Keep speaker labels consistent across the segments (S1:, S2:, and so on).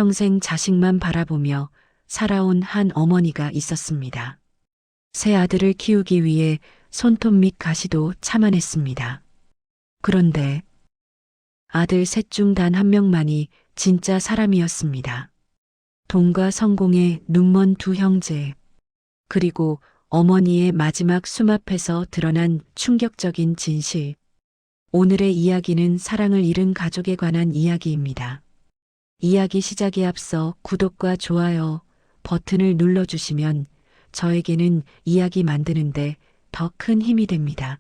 S1: 평생 자식만 바라보며 살아온 한 어머니가 있었습니다. 세 아들을 키우기 위해 손톱 밑 가시도 참아냈습니다. 그런데 아들 셋 중 단 한 명만이 진짜 사람이었습니다. 돈과 성공에 눈먼 두 형제, 그리고 어머니의 마지막 숨 앞에서 드러난 충격적인 진실. 오늘의 이야기는 사랑을 잃은 가족에 관한 이야기입니다. 이야기 시작에 앞서 구독과 좋아요 버튼을 눌러주시면 저에게는 이야기 만드는데 더 큰 힘이 됩니다.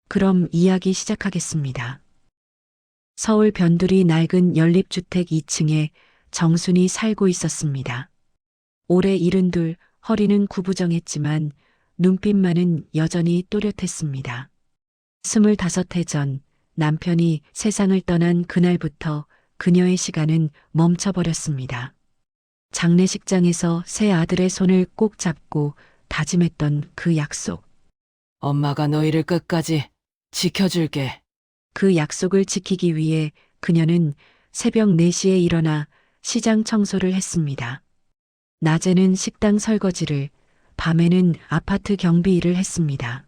S1: 그럼 이야기 시작하겠습니다. 서울 변두리 낡은 연립주택 2층에 정순이 살고 있었습니다. 올해 72, 허리는 구부정했지만 눈빛만은 여전히 또렷했습니다. 25해 전 남편이 세상을 떠난 그날부터 그녀의 시간은 멈춰버렸습니다. 장례식장에서 세 아들의 손을 꼭 잡고 다짐했던 그 약속.
S2: 엄마가 너희를 끝까지 지켜줄게.
S1: 그 약속을 지키기 위해 그녀는 새벽 4시에 일어나 시장 청소를 했습니다. 낮에는 식당 설거지를, 밤에는 아파트 경비 일을 했습니다.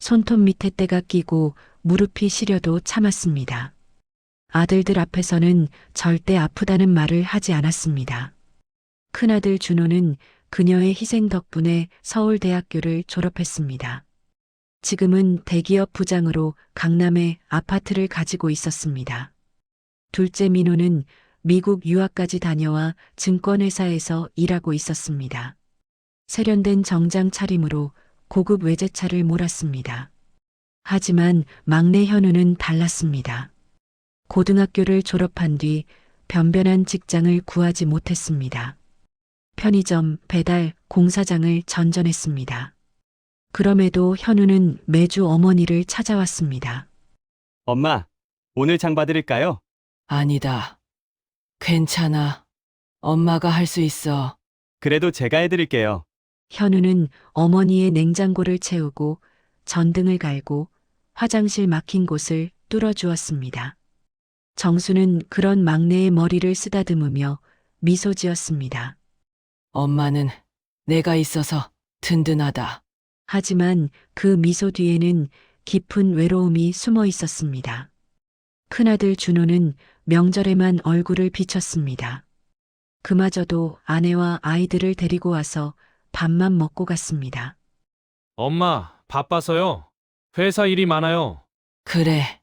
S1: 손톱 밑에 때가 끼고 무릎이 시려도 참았습니다. 아들들 앞에서는 절대 아프다는 말을 하지 않았습니다. 큰아들 준호는 그녀의 희생 덕분에 서울대학교를 졸업했습니다. 지금은 대기업 부장으로 강남에 아파트를 가지고 있었습니다. 둘째 민호는 미국 유학까지 다녀와 증권회사에서 일하고 있었습니다. 세련된 정장 차림으로 고급 외제차를 몰았습니다. 하지만 막내 현우는 달랐습니다. 고등학교를 졸업한 뒤 변변한 직장을 구하지 못했습니다. 편의점, 배달, 공사장을 전전했습니다. 그럼에도 현우는 매주 어머니를 찾아왔습니다.
S3: 엄마, 오늘 장 봐드릴까요?
S2: 아니다. 괜찮아. 엄마가 할 수 있어.
S3: 그래도 제가 해드릴게요.
S1: 현우는 어머니의 냉장고를 채우고 전등을 갈고 화장실 막힌 곳을 뚫어주었습니다. 정수는 그런 막내의 머리를 쓰다듬으며 미소 지었습니다.
S2: 엄마는 내가 있어서 든든하다.
S1: 하지만 그 미소 뒤에는 깊은 외로움이 숨어 있었습니다. 큰아들 준호는 명절에만 얼굴을 비쳤습니다. 그마저도 아내와 아이들을 데리고 와서 밥만 먹고 갔습니다.
S4: 엄마, 바빠서요. 회사 일이 많아요.
S2: 그래.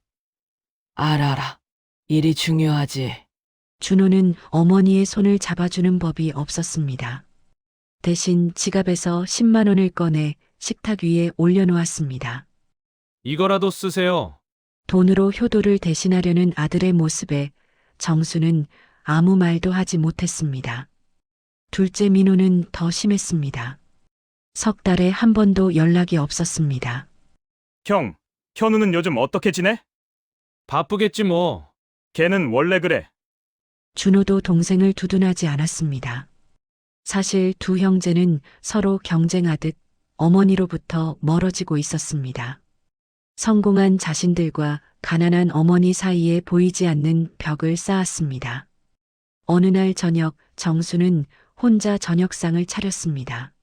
S2: 알아라. 일이 중요하지.
S1: 준호는 어머니의 손을 잡아주는 법이 없었습니다. 대신 지갑에서 10만 원을 꺼내 식탁 위에 올려놓았습니다.
S4: 이거라도 쓰세요.
S1: 돈으로 효도를 대신하려는 아들의 모습에 정수는 아무 말도 하지 못했습니다. 둘째 민호는 더 심했습니다. 석 달에 한 번도 연락이 없었습니다.
S5: 형, 현우는 요즘 어떻게 지내?
S4: 바쁘겠지 뭐.
S5: 걔는 원래 그래.
S1: 준호도 동생을 두둔하지 않았습니다. 사실 두 형제는 서로 경쟁하듯 어머니로부터 멀어지고 있었습니다. 성공한 자신들과 가난한 어머니 사이에 보이지 않는 벽을 쌓았습니다. 어느 날 저녁 정수는 혼자 저녁상을 차렸습니다.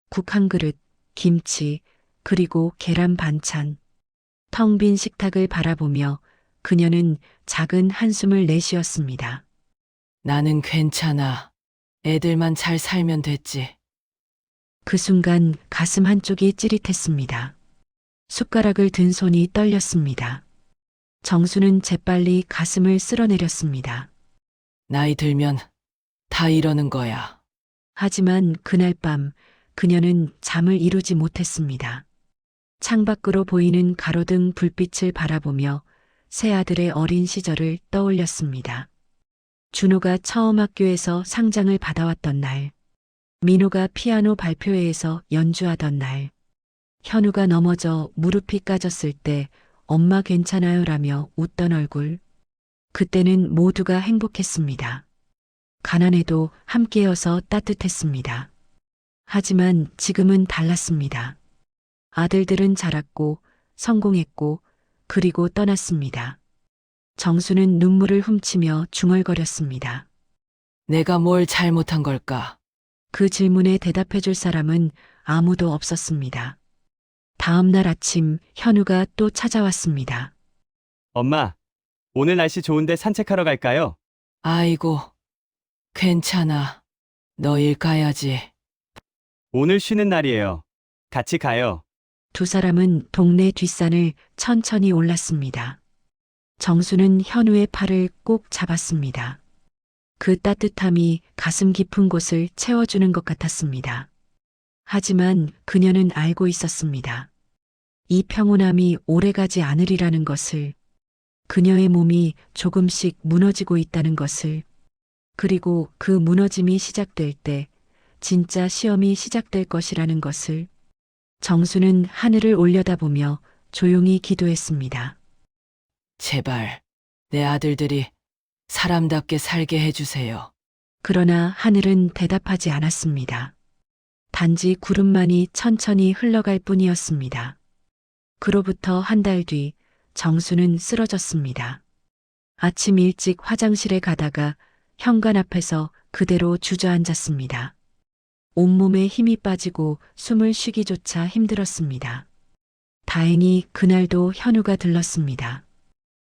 S1: 국 한 그릇, 김치, 그리고 계란 반찬. 텅 빈 식탁을 바라보며 그녀는 작은 한숨을 내쉬었습니다.
S2: 나는 괜찮아. 애들만 잘 살면 됐지.
S1: 그 순간 가슴 한쪽이 찌릿했습니다. 숟가락을 든 손이 떨렸습니다. 정수는 재빨리 가슴을 쓸어내렸습니다.
S2: 나이 들면 다 이러는 거야.
S1: 하지만 그날 밤 그녀는 잠을 이루지 못했습니다. 창밖으로 보이는 가로등 불빛을 바라보며 세 아들의 어린 시절을 떠올렸습니다. 준호가 처음 학교에서 상장을 받아왔던 날, 민호가 피아노 발표회에서 연주하던 날, 현우가 넘어져 무릎이 까졌을 때 엄마 괜찮아요라며 웃던 얼굴. 그때는 모두가 행복했습니다. 가난해도 함께여서 따뜻했습니다. 하지만 지금은 달랐습니다. 아들들은 자랐고 성공했고 그리고 떠났습니다. 정수는 눈물을 훔치며 중얼거렸습니다.
S2: 내가 뭘 잘못한 걸까?
S1: 그 질문에 대답해 줄 사람은 아무도 없었습니다. 다음 날 아침 현우가 또 찾아왔습니다.
S3: 엄마, 오늘 날씨 좋은데 산책하러 갈까요?
S2: 아이고, 괜찮아. 너 일 가야지.
S3: 오늘 쉬는 날이에요. 같이 가요.
S1: 두 사람은 동네 뒷산을 천천히 올랐습니다. 정수는 현우의 팔을 꼭 잡았습니다. 그 따뜻함이 가슴 깊은 곳을 채워주는 것 같았습니다. 하지만 그녀는 알고 있었습니다. 이 평온함이 오래가지 않으리라는 것을, 그녀의 몸이 조금씩 무너지고 있다는 것을, 그리고 그 무너짐이 시작될 때 진짜 시험이 시작될 것이라는 것을. 정수는 하늘을 올려다보며 조용히 기도했습니다.
S2: 제발, 내 아들들이 사람답게 살게 해주세요.
S1: 그러나 하늘은 대답하지 않았습니다. 단지 구름만이 천천히 흘러갈 뿐이었습니다. 그로부터 한 달 뒤 정수는 쓰러졌습니다. 아침 일찍 화장실에 가다가 현관 앞에서 그대로 주저앉았습니다. 온몸에 힘이 빠지고 숨을 쉬기조차 힘들었습니다. 다행히 그날도 현우가 들렀습니다.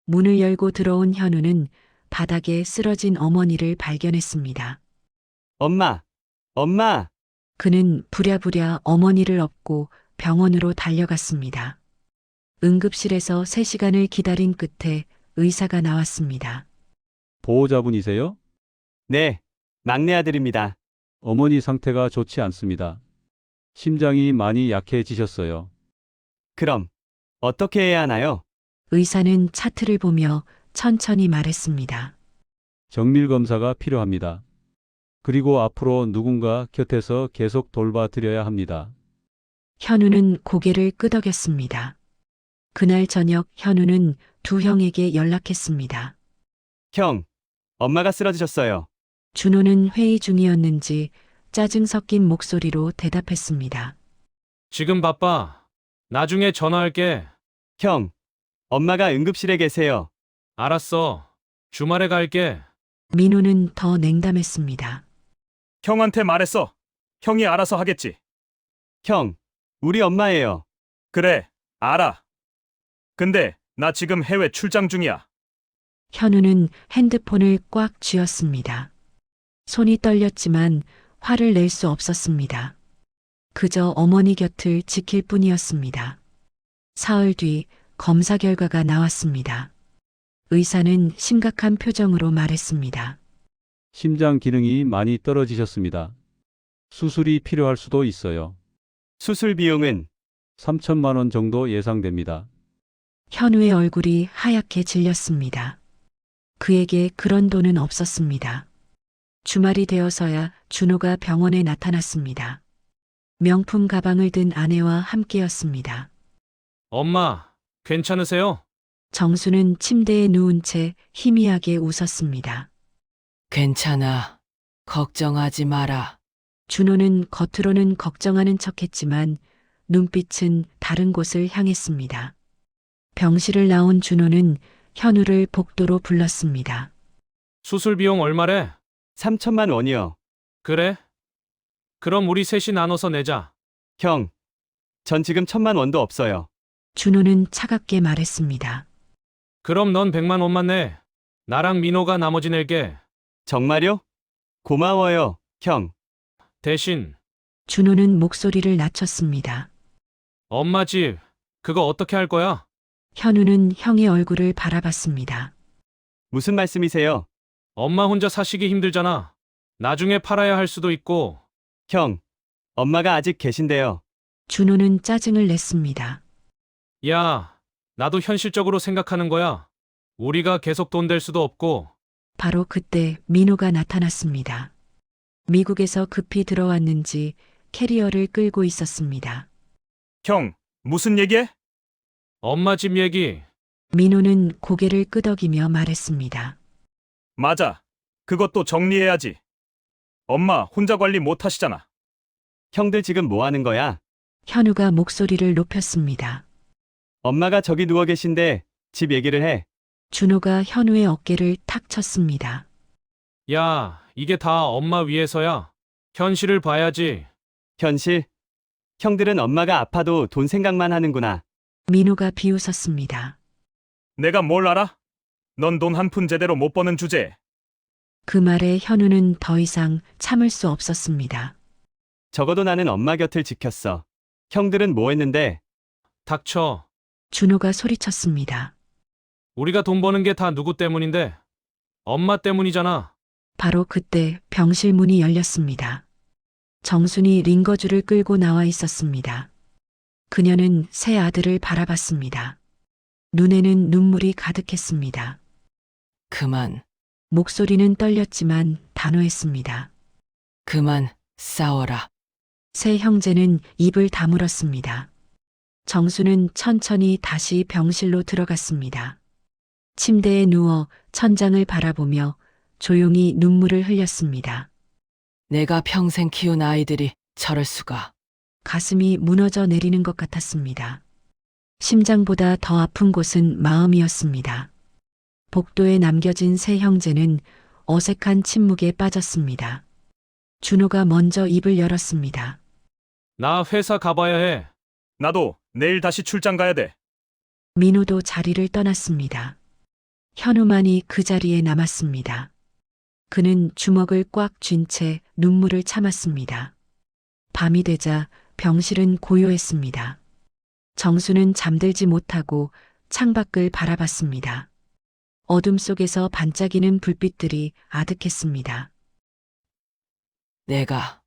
S1: 문을 열고 들어온 현우는 바닥에 쓰러진 어머니를 발견했습니다.
S3: 엄마, 엄마!
S1: 그는 부랴부랴 어머니를 업고 병원으로 달려갔습니다. 응급실에서 3시간을 기다린 끝에 의사가 나왔습니다.
S6: 보호자분이세요?
S3: 네, 막내 아들입니다.
S6: 어머니 상태가 좋지 않습니다. 심장이 많이 약해지셨어요.
S3: 그럼, 어떻게 해야 하나요?
S6: 의사는 차트를 보며 천천히 말했습니다.
S2: 정밀 검사가 필요합니다. 그리고 앞으로 누군가 곁에서 계속 돌봐드려야 합니다.
S1: 현우는 고개를 끄덕였습니다. 그날 저녁 현우는 두 형에게 연락했습니다.
S3: 형, 엄마가 쓰러지셨어요.
S1: 준호는 회의 중이었는지 짜증 섞인 목소리로 대답했습니다.
S4: 지금 바빠. 나중에 전화할게.
S3: 형, 엄마가 응급실에 계세요.
S4: 알았어. 주말에 갈게.
S1: 민호는 더 냉담했습니다.
S5: 형한테 말했어. 형이 알아서 하겠지.
S3: 형, 우리 엄마예요.
S5: 그래, 알아. 근데 나 지금 해외 출장 중이야.
S1: 현우는 핸드폰을 꽉 쥐었습니다. 손이 떨렸지만 화를 낼 수 없었습니다. 그저 어머니 곁을 지킬 뿐이었습니다. 사흘 뒤 검사 결과가 나왔습니다. 의사는 심각한 표정으로 말했습니다.
S2: 심장 기능이 많이 떨어지셨습니다. 수술이 필요할 수도 있어요.
S3: 수술 비용은
S2: 3천만 원 정도 예상됩니다.
S1: 현우의 얼굴이 하얗게 질렸습니다. 그에게 그런 돈은 없었습니다. 주말이 되어서야 준호가 병원에 나타났습니다. 명품 가방을 든 아내와 함께였습니다.
S4: 엄마, 괜찮으세요?
S1: 정수는 침대에 누운 채 희미하게 웃었습니다.
S2: 괜찮아. 걱정하지 마라.
S1: 준호는 겉으로는 걱정하는 척했지만 눈빛은 다른 곳을 향했습니다. 병실을 나온 준호는 현우를 복도로 불렀습니다.
S4: 수술 비용 얼마래?
S3: 3천만 원이요.
S4: 그래? 그럼 우리 셋이 나눠서 내자.
S3: 형, 전 지금 1,000만 원도 없어요.
S1: 준호는 차갑게 말했습니다.
S4: 그럼 넌 100만 원만 내. 나랑 민호가 나머지 낼게.
S3: 정말요? 고마워요, 형.
S4: 대신
S1: 준호는 목소리를 낮췄습니다.
S4: 엄마 집 그거 어떻게 할 거야?
S1: 현우는 형의 얼굴을 바라봤습니다.
S3: 무슨 말씀이세요?
S4: 엄마 혼자 사시기 힘들잖아. 나중에 팔아야 할 수도 있고.
S3: 형, 엄마가 아직 계신데요.
S1: 준호는 짜증을 냈습니다.
S4: 야, 나도 현실적으로 생각하는 거야. 우리가 계속 돈 될 수도 없고.
S1: 바로 그때 민호가 나타났습니다. 미국에서 급히 들어왔는지 캐리어를 끌고 있었습니다.
S5: 형, 무슨 얘기해?
S4: 엄마 집 얘기.
S1: 민호는 고개를 끄덕이며 말했습니다.
S5: 맞아. 그것도 정리해야지. 엄마 혼자 관리 못 하시잖아.
S3: 형들 지금 뭐 하는 거야?
S1: 현우가 목소리를 높였습니다.
S3: 엄마가 저기 누워 계신데 집 얘기를 해.
S1: 준호가 현우의 어깨를 탁 쳤습니다.
S4: 야, 이게 다 엄마 위해서야. 현실을 봐야지.
S3: 현실? 형들은 엄마가 아파도 돈 생각만 하는구나.
S6: 민호가 비웃었습니다.
S5: 내가 뭘 알아? 넌 돈 한 푼 제대로 못 버는 주제에.
S6: 그 말에 현우는 더 이상 참을 수 없었습니다.
S3: 적어도 나는 엄마 곁을 지켰어. 형들은 뭐 했는데?
S4: 닥쳐.
S6: 준호가 소리쳤습니다.
S4: 우리가 돈 버는 게 다 누구 때문인데? 엄마 때문이잖아.
S6: 바로 그때 병실 문이 열렸습니다. 정순이 링거주를 끌고 나와 있었습니다. 그녀는 새 아들을 바라봤습니다. 눈에는 눈물이 가득했습니다.
S2: 그만,
S6: 목소리는 떨렸지만 단호했습니다.
S2: 그만 싸워라.
S6: 새 형제는 입을 다물었습니다. 정수는 천천히 다시 병실로 들어갔습니다. 침대에 누워 천장을 바라보며 조용히 눈물을 흘렸습니다.
S2: 내가 평생 키운 아이들이 저럴 수가.
S6: 가슴이 무너져 내리는 것 같았습니다. 심장보다 더 아픈 곳은 마음이었습니다. 복도에 남겨진 세 형제는 어색한 침묵에 빠졌습니다. 준호가 먼저 입을 열었습니다.
S4: 나 회사 가봐야 해.
S5: 나도 내일 다시 출장 가야 돼.
S6: 민호도 자리를 떠났습니다. 현우만이 그 자리에 남았습니다. 그는 주먹을 꽉 쥔 채 눈물을 참았습니다. 밤이 되자 병실은 고요했습니다. 정수는 잠들지 못하고 창밖을 바라봤습니다. 어둠 속에서 반짝이는 불빛들이 아득했습니다.
S2: 내가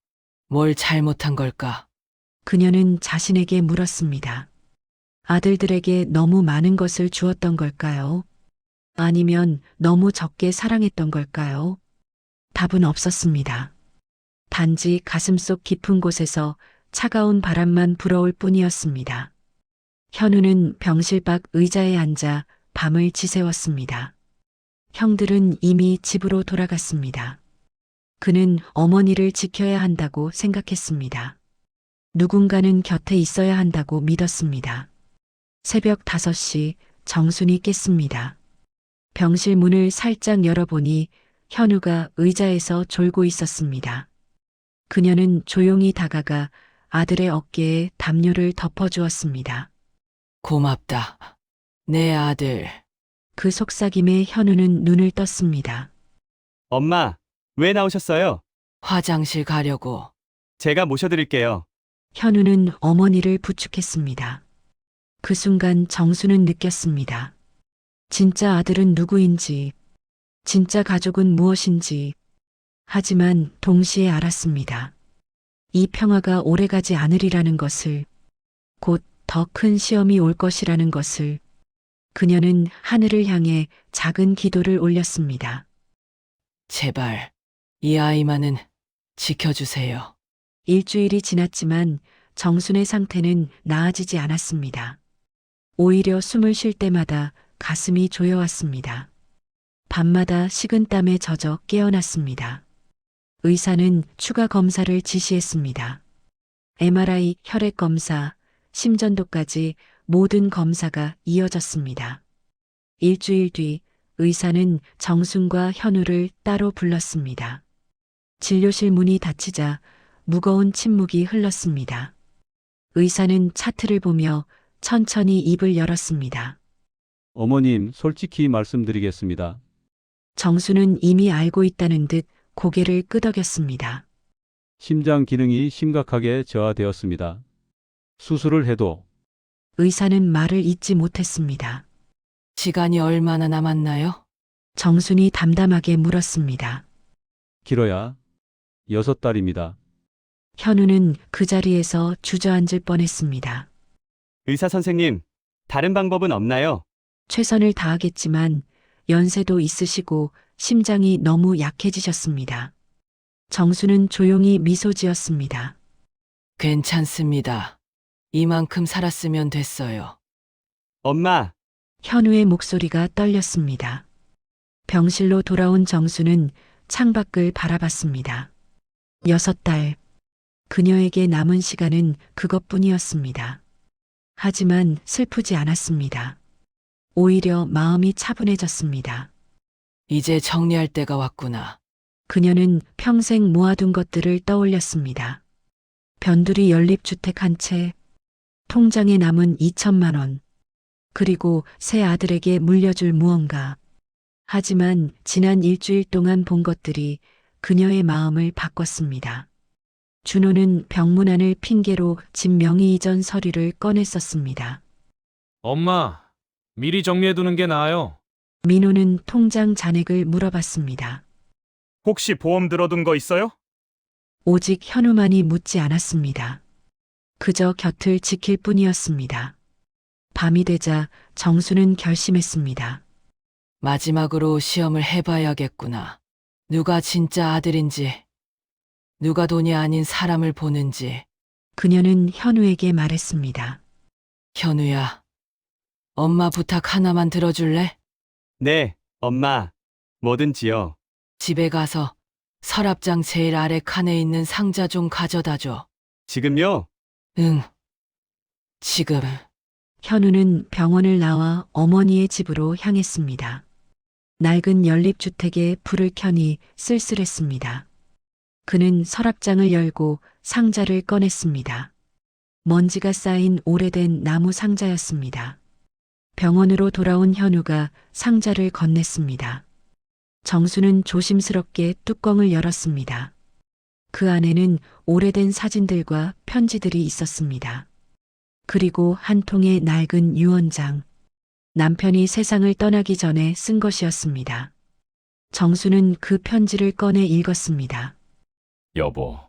S2: 뭘 잘못한 걸까?
S6: 그녀는 자신에게 물었습니다. 아들들에게 너무 많은 것을 주었던 걸까요? 아니면 너무 적게 사랑했던 걸까요? 답은 없었습니다. 단지 가슴속 깊은 곳에서 차가운 바람만 불어올 뿐이었습니다. 현우는 병실 밖 의자에 앉아 밤을 지새웠습니다. 형들은 이미 집으로 돌아갔습니다. 그는 어머니를 지켜야 한다고 생각했습니다. 누군가는 곁에 있어야 한다고 믿었습니다. 새벽 5시 정순이 깼습니다. 병실 문을 살짝 열어보니 현우가 의자에서 졸고 있었습니다. 그녀는 조용히 다가가 아들의 어깨에 담요를 덮어주었습니다.
S2: 고맙다. 내 아들.
S6: 그 속삭임에 현우는 눈을 떴습니다.
S3: 엄마, 왜 나오셨어요?
S2: 화장실 가려고.
S3: 제가 모셔드릴게요.
S6: 현우는 어머니를 부축했습니다. 그 순간 정수는 느꼈습니다. 진짜 아들은 누구인지, 진짜 가족은 무엇인지. 하지만 동시에 알았습니다. 이 평화가 오래가지 않으리라는 것을, 곧 더 큰 시험이 올 것이라는 것을. 그녀는 하늘을 향해 작은 기도를 올렸습니다.
S2: 제발, 이 아이만은 지켜주세요.
S6: 일주일이 지났지만 정순의 상태는 나아지지 않았습니다. 오히려 숨을 쉴 때마다 가슴이 조여왔습니다. 밤마다 식은땀에 젖어 깨어났습니다. 의사는 추가 검사를 지시했습니다. MRI, 혈액 검사, 심전도까지 모든 검사가 이어졌습니다. 일주일 뒤 의사는 정순과 현우를 따로 불렀습니다. 진료실 문이 닫히자 무거운 침묵이 흘렀습니다. 의사는 차트를 보며 천천히 입을 열었습니다. 어머님, 솔직히 말씀드리겠습니다.
S1: 정수는 이미 알고 있다는 듯 고개를 끄덕였습니다.
S6: 심장 기능이 심각하게 저하되었습니다. 수술을 해도
S1: 의사는 말을 잇지 못했습니다.
S2: 시간이 얼마나 남았나요?
S1: 정순이 담담하게 물었습니다.
S6: 길어야 6달입니다.
S1: 현우는 그 자리에서 주저앉을 뻔했습니다.
S3: 의사 선생님, 다른 방법은 없나요?
S1: 최선을 다하겠지만 연세도 있으시고 심장이 너무 약해지셨습니다. 정수는 조용히 미소 지었습니다.
S2: 괜찮습니다. 이만큼 살았으면 됐어요.
S3: 엄마,
S1: 현우의 목소리가 떨렸습니다. 병실로 돌아온 정수는 창밖을 바라봤습니다. 6달. 그녀에게 남은 시간은 그것뿐이었습니다. 하지만 슬프지 않았습니다. 오히려 마음이 차분해졌습니다.
S2: 이제 정리할 때가 왔구나.
S6: 그녀는 평생 모아둔 것들을 떠올렸습니다. 변두리 연립주택 한 채, 통장에 남은 2천만 원, 그리고 새 아들에게 물려줄 무언가. 하지만 지난 일주일 동안 본 것들이 그녀의 마음을 바꿨습니다. 준호는 병문안을 핑계로 집 명의 이전 서류를 꺼냈었습니다.
S4: 엄마, 미리 정리해두는 게 나아요.
S6: 민호는 통장 잔액을 물어봤습니다.
S5: 혹시 보험 들어둔 거 있어요?
S6: 오직 현우만이 묻지 않았습니다. 그저 곁을 지킬 뿐이었습니다. 밤이 되자 정수는 결심했습니다.
S2: 마지막으로 시험을 해봐야겠구나. 누가 진짜 아들인지, 누가 돈이 아닌 사람을 보는지.
S6: 그녀는 현우에게 말했습니다.
S2: 현우야, 엄마 부탁 하나만 들어줄래?
S3: 네, 엄마. 뭐든지요.
S2: 집에 가서 서랍장 제일 아래 칸에 있는 상자 좀 가져다 줘.
S3: 지금요?
S2: 응. 지금.
S6: 현우는 병원을 나와 어머니의 집으로 향했습니다. 낡은 연립주택에 불을 켜니 쓸쓸했습니다. 그는 서랍장을 열고 상자를 꺼냈습니다. 먼지가 쌓인 오래된 나무 상자였습니다. 병원으로 돌아온 현우가 상자를 건넸습니다. 정수는 조심스럽게 뚜껑을 열었습니다. 그 안에는 오래된 사진들과 편지들이 있었습니다. 그리고 한 통의 낡은 유언장. 남편이 세상을 떠나기 전에 쓴 것이었습니다. 정수는 그 편지를 꺼내 읽었습니다.
S7: 여보,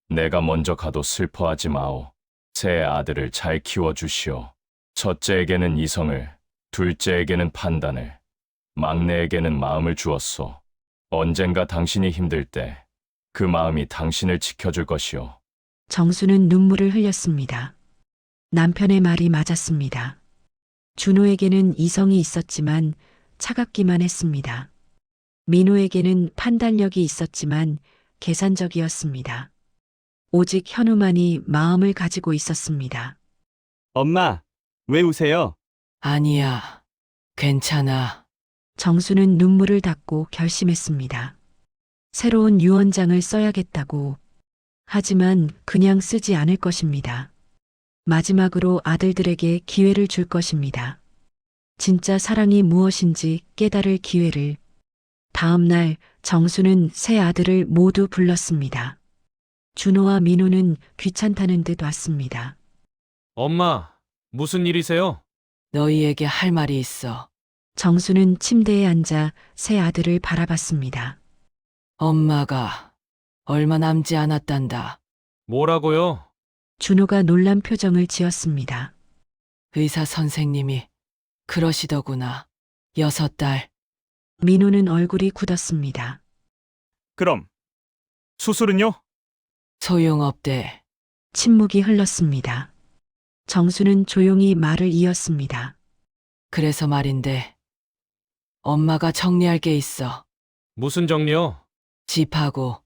S7: 내가 먼저 가도 슬퍼하지 마오. 새 아들을 잘 키워주시오. 첫째에게는 이성을, 둘째에게는 판단을, 막내에게는 마음을 주었소. 언젠가 당신이 힘들 때 그 마음이 당신을 지켜줄 것이오.
S6: 정수는 눈물을 흘렸습니다. 남편의 말이 맞았습니다. 준호에게는 이성이 있었지만 차갑기만 했습니다. 민호에게는 판단력이 있었지만 계산적이었습니다. 오직 현우만이 마음을 가지고 있었습니다.
S3: 엄마, 왜 우세요?
S2: 아니야. 괜찮아.
S6: 정수는 눈물을 닦고 결심했습니다. 새로운 유언장을 써야겠다고. 하지만 그냥 쓰지 않을 것입니다. 마지막으로 아들들에게 기회를 줄 것입니다. 진짜 사랑이 무엇인지 깨달을 기회를. 다음 날 정수는 세 아들을 모두 불렀습니다. 준호와 민호는 귀찮다는 듯 왔습니다.
S4: 엄마, 무슨 일이세요?
S2: 너희에게 할 말이 있어.
S6: 정수는 침대에 앉아 세 아들을 바라봤습니다.
S2: 엄마가 얼마 남지 않았단다.
S4: 뭐라고요?
S6: 준호가 놀란 표정을 지었습니다.
S2: 의사 선생님이 그러시더구나. 6달.
S6: 민호는 얼굴이 굳었습니다.
S5: 그럼 수술은요?
S2: 소용없대.
S6: 침묵이 흘렀습니다. 정수는 조용히 말을 이었습니다.
S2: 그래서 말인데, 엄마가 정리할 게 있어.
S4: 무슨 정리요?
S2: 집하고,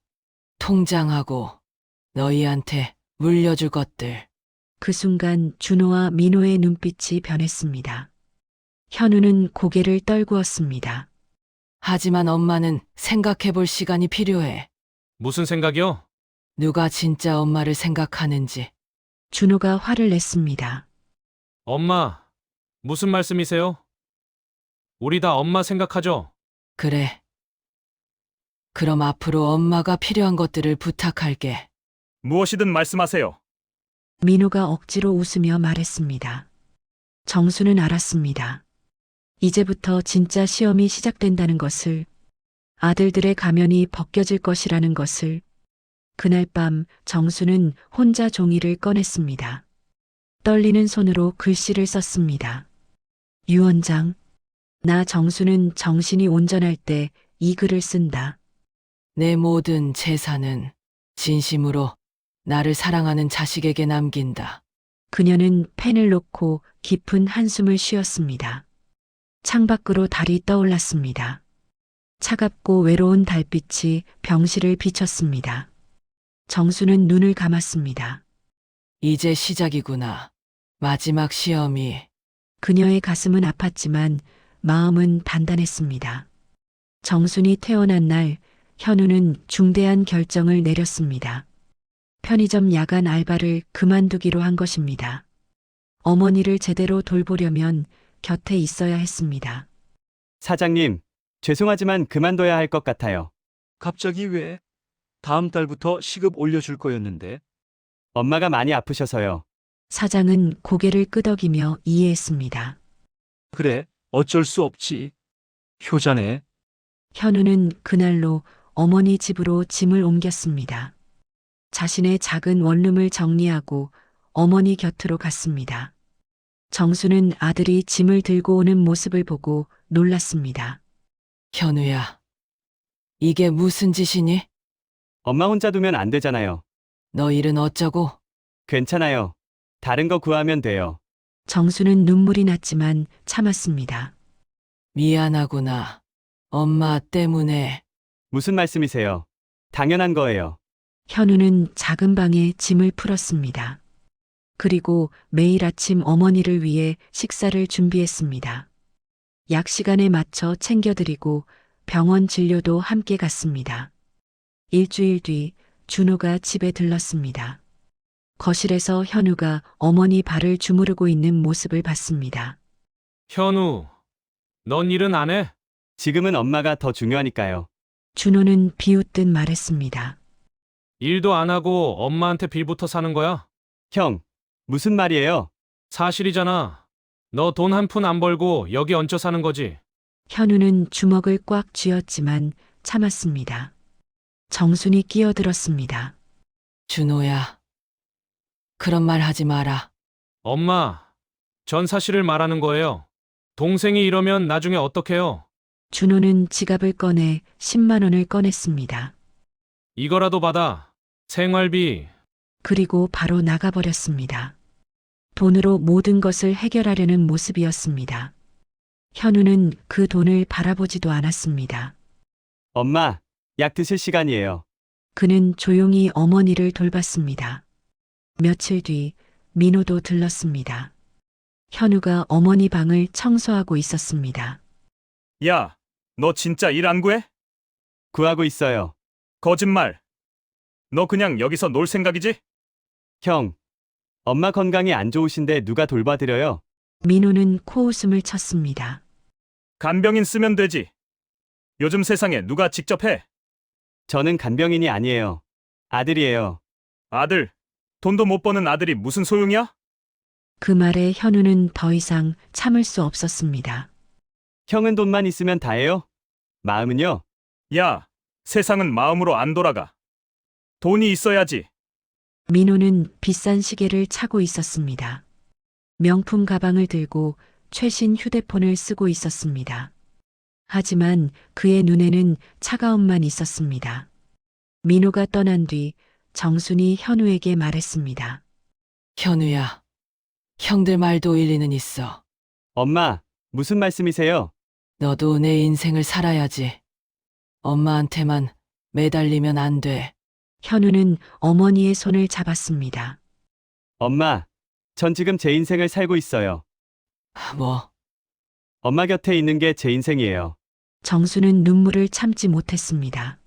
S2: 통장하고, 너희한테 물려줄 것들.
S6: 그 순간 준호와 민호의 눈빛이 변했습니다. 현우는 고개를 떨구었습니다.
S2: 하지만 엄마는 생각해 볼 시간이 필요해.
S4: 무슨 생각이요?
S2: 누가 진짜 엄마를 생각하는지.
S6: 준호가 화를 냈습니다.
S4: 엄마, 무슨 말씀이세요? 우리 다 엄마 생각하죠?
S2: 그래. 그럼 앞으로 엄마가 필요한 것들을 부탁할게.
S5: 무엇이든 말씀하세요.
S6: 민호가 억지로 웃으며 말했습니다. 정수는 알았습니다. 이제부터 진짜 시험이 시작된다는 것을, 아들들의 가면이 벗겨질 것이라는 것을. 그날 밤 정수는 혼자 종이를 꺼냈습니다. 떨리는 손으로 글씨를 썼습니다. 유언장. 나 정수는 정신이 온전할 때 이 글을 쓴다.
S2: 내 모든 재산은 진심으로 나를 사랑하는 자식에게 남긴다.
S6: 그녀는 펜을 놓고 깊은 한숨을 쉬었습니다. 창밖으로 달이 떠올랐습니다. 차갑고 외로운 달빛이 병실을 비쳤습니다. 정수는 눈을 감았습니다.
S2: 이제 시작이구나. 마지막 시험이.
S6: 그녀의 가슴은 아팠지만 마음은 단단했습니다. 정순이 태어난 날 현우는 중대한 결정을 내렸습니다. 편의점 야간 알바를 그만두기로 한 것입니다. 어머니를 제대로 돌보려면 곁에 있어야 했습니다.
S3: 사장님, 죄송하지만 그만둬야 할 것 같아요.
S8: 갑자기 왜? 다음 달부터 시급 올려줄 거였는데.
S3: 엄마가 많이 아프셔서요.
S6: 사장은 고개를 끄덕이며 이해했습니다.
S8: 그래, 어쩔 수 없지. 효자네.
S6: 현우는 그날로 어머니 집으로 짐을 옮겼습니다. 자신의 작은 원룸을 정리하고 어머니 곁으로 갔습니다. 정수는 아들이 짐을 들고 오는 모습을 보고 놀랐습니다.
S2: 현우야, 이게 무슨 짓이니?
S3: 엄마 혼자 두면 안 되잖아요.
S2: 너 일은 어쩌고?
S3: 괜찮아요. 다른 거 구하면 돼요.
S6: 정수는 눈물이 났지만 참았습니다.
S2: 미안하구나. 엄마 때문에.
S3: 무슨 말씀이세요? 당연한 거예요.
S6: 현우는 작은 방에 짐을 풀었습니다. 그리고 매일 아침 어머니를 위해 식사를 준비했습니다. 약 시간에 맞춰 챙겨드리고 병원 진료도 함께 갔습니다. 일주일 뒤 준호가 집에 들렀습니다. 거실에서 현우가 어머니 발을 주무르고 있는 모습을 봤습니다.
S4: 현우, 넌 일은 안 해?
S3: 지금은 엄마가 더 중요하니까요.
S6: 준호는 비웃듯 말했습니다.
S4: 일도 안 하고 엄마한테 빌부터 사는 거야?
S3: 형, 무슨 말이에요?
S4: 사실이잖아. 너 돈 한 푼 안 벌고 여기 얹혀 사는 거지.
S6: 현우는 주먹을 꽉 쥐었지만 참았습니다. 정순이 끼어들었습니다.
S2: 준호야, 그런 말 하지 마라.
S4: 엄마, 전 사실을 말하는 거예요. 동생이 이러면 나중에 어떡해요?
S6: 준호는 지갑을 꺼내 10만 원을 꺼냈습니다.
S4: 이거라도 받아. 생활비.
S6: 그리고 바로 나가버렸습니다. 돈으로 모든 것을 해결하려는 모습이었습니다. 현우는 그 돈을 바라보지도 않았습니다.
S3: 엄마, 약 드실 시간이에요.
S6: 그는 조용히 어머니를 돌봤습니다. 며칠 뒤 민호도 들렀습니다. 현우가 어머니 방을 청소하고 있었습니다.
S5: 야, 너 진짜 일 안 구해?
S3: 구하고 있어요.
S5: 거짓말. 너 그냥 여기서 놀 생각이지?
S3: 형, 엄마 건강이 안 좋으신데 누가 돌봐드려요?
S6: 민호는 코웃음을 쳤습니다.
S5: 간병인 쓰면 되지. 요즘 세상에 누가 직접 해?
S3: 저는 간병인이 아니에요. 아들이에요.
S5: 아들. 돈도 못 버는 아들이 무슨 소용이야?
S6: 그 말에 현우는 더 이상 참을 수 없었습니다.
S3: 형은 돈만 있으면 다예요? 마음은요?
S5: 야, 세상은 마음으로 안 돌아가. 돈이 있어야지.
S6: 민호는 비싼 시계를 차고 있었습니다. 명품 가방을 들고 최신 휴대폰을 쓰고 있었습니다. 하지만 그의 눈에는 차가움만 있었습니다. 민호가 떠난 뒤 정순이 현우에게 말했습니다.
S2: 현우야, 형들 말도 일리는 있어.
S3: 엄마, 무슨 말씀이세요?
S2: 너도 내 인생을 살아야지. 엄마한테만 매달리면 안 돼.
S6: 현우는 어머니의 손을 잡았습니다.
S3: 엄마, 전 지금 제 인생을 살고 있어요.
S2: 뭐,
S3: 엄마 곁에 있는 게 제 인생이에요.
S6: 정수는 눈물을 참지 못했습니다.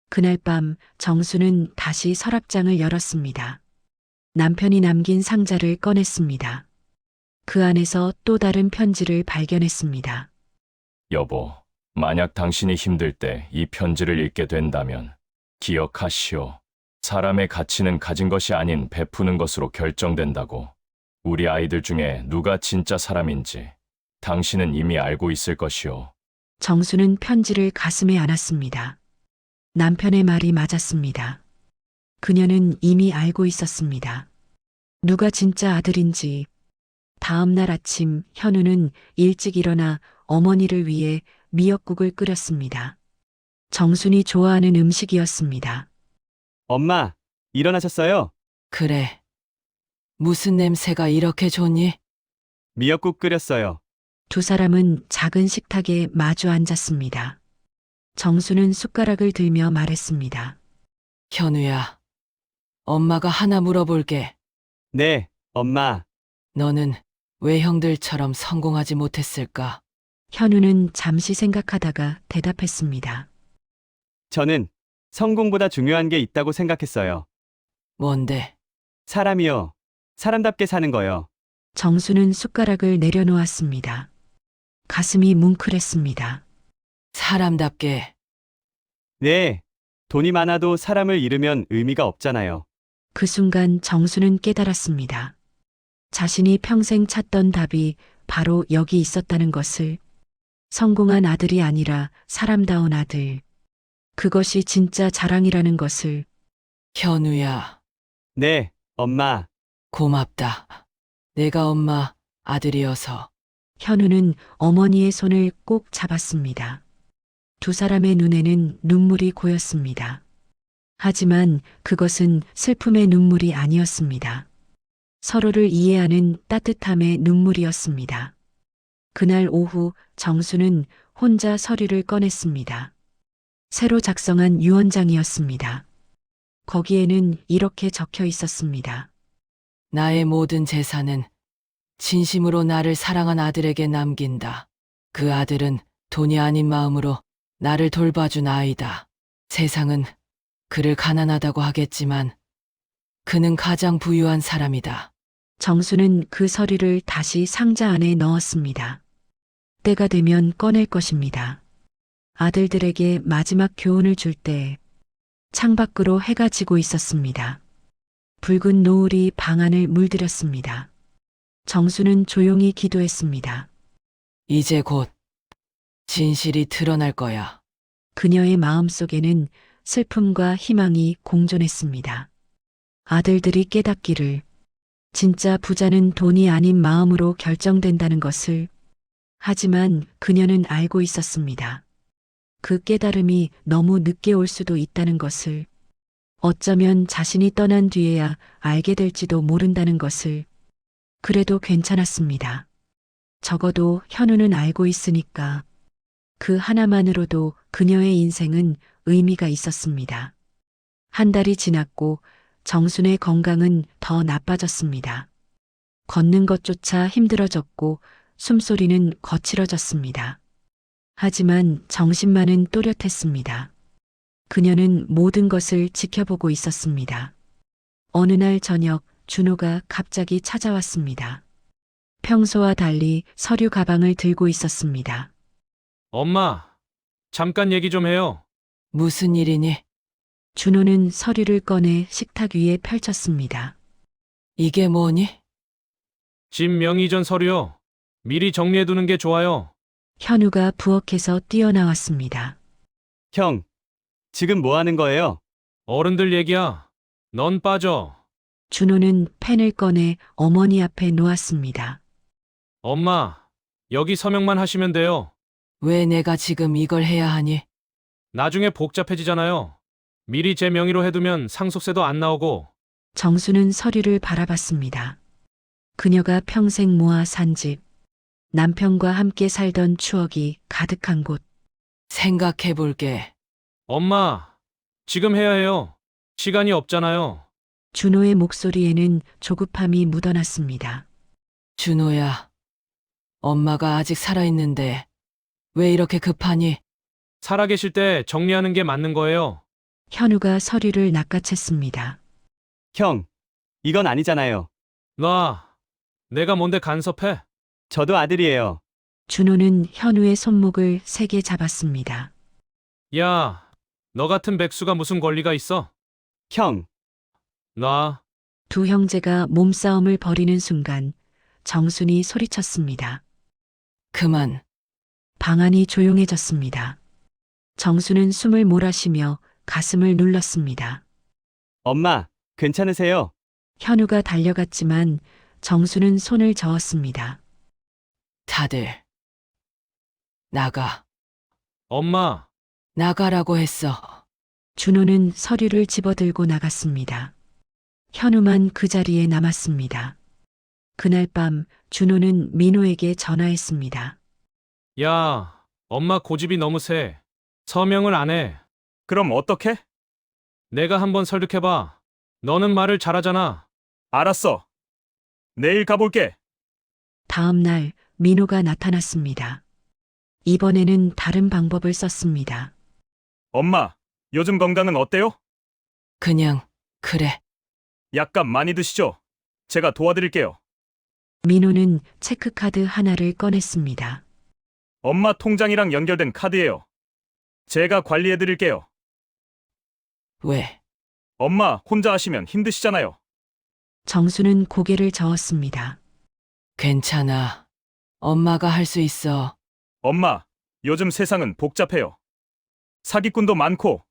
S6: 그날 밤 정수는 다시 서랍장을 열었습니다. 남편이 남긴 상자를 꺼냈습니다. 그 안에서 또 다른 편지를 발견했습니다.
S7: 여보, 만약 당신이 힘들 때 이 편지를 읽게 된다면 기억하시오. 사람의 가치는 가진 것이 아닌 베푸는 것으로 결정된다고. 우리 아이들 중에 누가 진짜 사람인지 당신은 이미 알고 있을 것이오.
S6: 정수는 편지를 가슴에 안았습니다. 남편의 말이 맞았습니다. 그녀는 이미 알고 있었습니다. 누가 진짜 아들인지. 다음 날 아침 현우는 일찍 일어나 어머니를 위해 미역국을 끓였습니다. 정순이 좋아하는 음식이었습니다.
S3: 엄마, 일어나셨어요?
S2: 그래. 무슨 냄새가 이렇게 좋니?
S3: 미역국 끓였어요.
S6: 두 사람은 작은 식탁에 마주 앉았습니다. 정수는 숟가락을 들며 말했습니다.
S2: 현우야, 엄마가 하나 물어볼게.
S3: 네, 엄마.
S2: 너는 왜 형들처럼 성공하지 못했을까?
S6: 현우는 잠시 생각하다가 대답했습니다.
S3: 저는 성공보다 중요한 게 있다고 생각했어요.
S2: 뭔데?
S3: 사람이요. 사람답게 사는 거요.
S6: 정수는 숟가락을 내려놓았습니다. 가슴이 뭉클했습니다.
S2: 사람답게.
S3: 네. 돈이 많아도 사람을 잃으면 의미가 없잖아요.
S6: 그 순간 정수는 깨달았습니다. 자신이 평생 찾던 답이 바로 여기 있었다는 것을. 성공한 아들이 아니라 사람다운 아들. 그것이 진짜 자랑이라는 것을.
S2: 현우야,
S3: 네, 엄마.
S2: 고맙다. 내가 엄마 아들이어서.
S6: 현우는 어머니의 손을 꼭 잡았습니다. 두 사람의 눈에는 눈물이 고였습니다. 하지만 그것은 슬픔의 눈물이 아니었습니다. 서로를 이해하는 따뜻함의 눈물이었습니다. 그날 오후 정수는 혼자 서류를 꺼냈습니다. 새로 작성한 유언장이었습니다. 거기에는 이렇게 적혀 있었습니다.
S2: 나의 모든 재산은 진심으로 나를 사랑한 아들에게 남긴다. 그 아들은 돈이 아닌 마음으로 나를 돌봐준 아이다. 세상은 그를 가난하다고 하겠지만 그는 가장 부유한 사람이다.
S6: 정수는 그 서류를 다시 상자 안에 넣었습니다. 때가 되면 꺼낼 것입니다. 아들들에게 마지막 교훈을 줄 때 창밖으로 해가 지고 있었습니다. 붉은 노을이 방 안을 물들였습니다. 정수는 조용히 기도했습니다.
S2: 이제 곧 진실이 드러날 거야.
S6: 그녀의 마음속에는 슬픔과 희망이 공존했습니다. 아들들이 깨닫기를 진짜 부자는 돈이 아닌 마음으로 결정된다는 것을. 하지만 그녀는 알고 있었습니다. 그 깨달음이 너무 늦게 올 수도 있다는 것을. 어쩌면 자신이 떠난 뒤에야 알게 될지도 모른다는 것을. 그래도 괜찮았습니다. 적어도 현우는 알고 있으니까. 그 하나만으로도 그녀의 인생은 의미가 있었습니다. 한 달이 지났고 정순의 건강은 더 나빠졌습니다. 걷는 것조차 힘들어졌고 숨소리는 거칠어졌습니다. 하지만 정신만은 또렷했습니다. 그녀는 모든 것을 지켜보고 있었습니다. 어느 날 저녁 준호가 갑자기 찾아왔습니다. 평소와 달리 서류 가방을 들고 있었습니다.
S4: 엄마, 잠깐 얘기 좀 해요.
S2: 무슨 일이니?
S6: 준호는 서류를 꺼내 식탁 위에 펼쳤습니다.
S2: 이게 뭐니?
S4: 집 명의전 서류요. 미리 정리해두는 게 좋아요.
S6: 현우가 부엌에서 뛰어나왔습니다.
S3: 형, 지금 뭐 하는 거예요?
S4: 어른들 얘기야. 넌 빠져.
S6: 준호는 펜을 꺼내 어머니 앞에 놓았습니다.
S4: 엄마, 여기 서명만 하시면 돼요.
S2: 왜 내가 지금 이걸 해야 하니?
S4: 나중에 복잡해지잖아요. 미리 제 명의로 해두면 상속세도 안 나오고.
S6: 정수는 서류를 바라봤습니다. 그녀가 평생 모아 산 집, 남편과 함께 살던 추억이 가득한 곳.
S2: 생각해 볼게.
S4: 엄마, 지금 해야 해요. 시간이 없잖아요.
S6: 준호의 목소리에는 조급함이 묻어났습니다.
S2: 준호야, 엄마가 아직 살아있는데 왜 이렇게 급하니?
S4: 살아계실 때 정리하는 게 맞는 거예요.
S6: 현우가 서류를 낚아챘습니다.
S3: 형, 이건 아니잖아요.
S4: 놔. 내가 뭔데 간섭해?
S3: 저도 아들이에요.
S6: 준호는 현우의 손목을 세게 잡았습니다.
S4: 야, 너 같은 백수가 무슨 권리가 있어?
S3: 형,
S4: 놔.
S6: 두 형제가 몸싸움을 벌이는 순간 정순이 소리쳤습니다.
S2: 그만.
S6: 방 안이 조용해졌습니다. 정수는 숨을 몰아쉬며 가슴을 눌렀습니다.
S3: 엄마, 괜찮으세요?
S6: 현우가 달려갔지만 정수는 손을 저었습니다.
S2: 다들 나가.
S4: 엄마,
S2: 나가라고 했어.
S6: 준호는 서류를 집어들고 나갔습니다. 현우만 그 자리에 남았습니다. 그날 밤 준호는 민호에게 전화했습니다.
S4: 야, 엄마 고집이 너무 세. 서명을 안 해.
S5: 그럼 어떻게?
S4: 내가 한번 설득해봐. 너는 말을 잘하잖아.
S5: 알았어. 내일 가볼게.
S6: 다음 날 민호가 나타났습니다. 이번에는 다른 방법을 썼습니다.
S5: 엄마, 요즘 건강은 어때요?
S2: 그냥, 그래.
S5: 약간 많이 드시죠? 제가 도와드릴게요.
S6: 민호는 체크카드 하나를 꺼냈습니다.
S5: 엄마 통장이랑 연결된 카드예요. 제가 관리해드릴게요.
S2: 왜?
S5: 엄마 혼자 하시면 힘드시잖아요.
S6: 정수는 고개를 저었습니다.
S2: 괜찮아. 엄마가 할 수 있어.
S5: 엄마, 요즘 세상은 복잡해요. 사기꾼도 많고,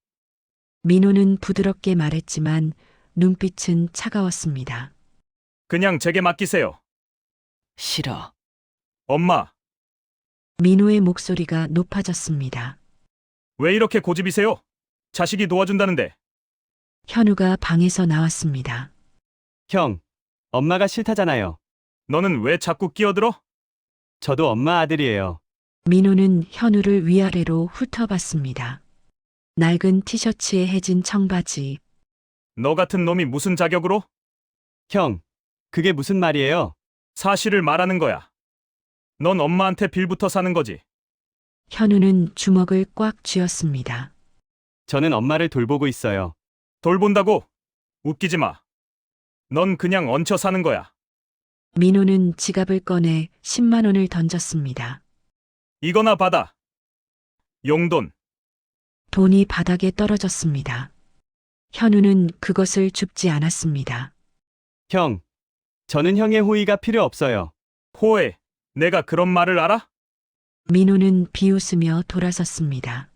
S6: 민호는 부드럽게 말했지만 눈빛은 차가웠습니다.
S5: 그냥 제게 맡기세요.
S2: 싫어.
S5: 엄마,
S6: 민호의 목소리가 높아졌습니다.
S5: 왜 이렇게 고집이세요? 자식이 도와준다는데.
S6: 현우가 방에서 나왔습니다.
S3: 형, 엄마가 싫다잖아요.
S5: 너는 왜 자꾸 끼어들어?
S3: 저도 엄마 아들이에요.
S6: 민호는 현우를 위아래로 훑어봤습니다. 낡은 티셔츠에 해진 청바지,
S5: 너 같은 놈이 무슨 자격으로?
S3: 형, 그게 무슨 말이에요?
S5: 사실을 말하는 거야. 넌 엄마한테 빌부터 사는 거지.
S6: 현우는 주먹을 꽉 쥐었습니다.
S3: 저는 엄마를 돌보고 있어요.
S5: 돌본다고? 웃기지 마. 넌 그냥 얹혀 사는 거야.
S6: 민호는 지갑을 꺼내 10만 원을 던졌습니다.
S5: 이거나 받아. 용돈.
S6: 돈이 바닥에 떨어졌습니다. 현우는 그것을 줍지 않았습니다.
S3: 형, 저는 형의 호의가 필요 없어요.
S5: 호해. 내가 그런 말을 알아?
S6: 민호는 비웃으며 돌아섰습니다.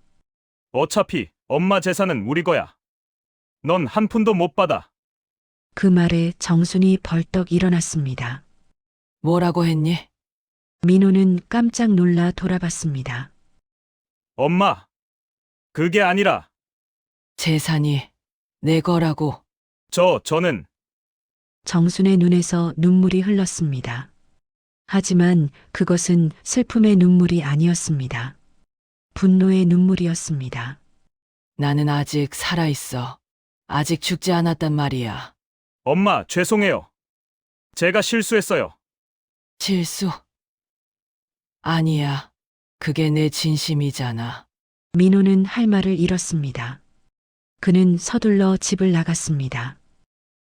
S5: 어차피 엄마 재산은 우리 거야. 넌 한 푼도 못 받아.
S6: 그 말에 정순이 벌떡 일어났습니다.
S2: 뭐라고 했니?
S6: 민호는 깜짝 놀라 돌아봤습니다.
S5: 엄마. 그게 아니라
S2: 재산이 내 거라고.
S5: 저는
S6: 정순의 눈에서 눈물이 흘렀습니다. 하지만 그것은 슬픔의 눈물이 아니었습니다. 분노의 눈물이었습니다.
S2: 나는 아직 살아있어. 아직 죽지 않았단 말이야.
S5: 엄마 죄송해요. 제가 실수했어요.
S2: 실수? 아니야. 그게 내 진심이잖아.
S6: 민호는 할 말을 잃었습니다. 그는 서둘러 집을 나갔습니다.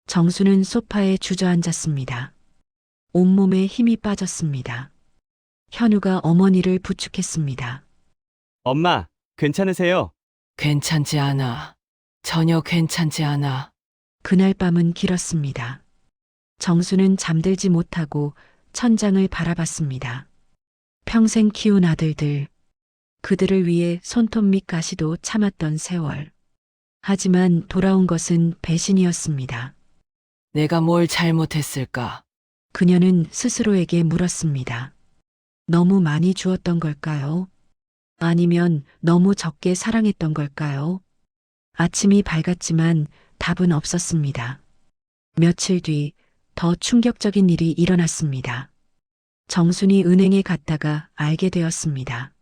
S6: 정수는 소파에 주저앉았습니다. 온몸에 힘이 빠졌습니다. 현우가 어머니를 부축했습니다.
S3: 엄마, 괜찮으세요?
S2: 괜찮지 않아. 전혀 괜찮지 않아.
S6: 그날 밤은 길었습니다. 정수는 잠들지 못하고 천장을 바라봤습니다. 평생 키운 아들들, 그들을 위해 손톱 밑 가시도 참았던 세월. 하지만 돌아온 것은 배신이었습니다.
S2: 내가 뭘 잘못했을까?
S6: 그녀는 스스로에게 물었습니다. 너무 많이 주었던 걸까요? 아니면 너무 적게 사랑했던 걸까요? 아침이 밝았지만 답은 없었습니다. 며칠 뒤 더 충격적인 일이 일어났습니다. 정순이 은행에 갔다가 알게 되었습니다.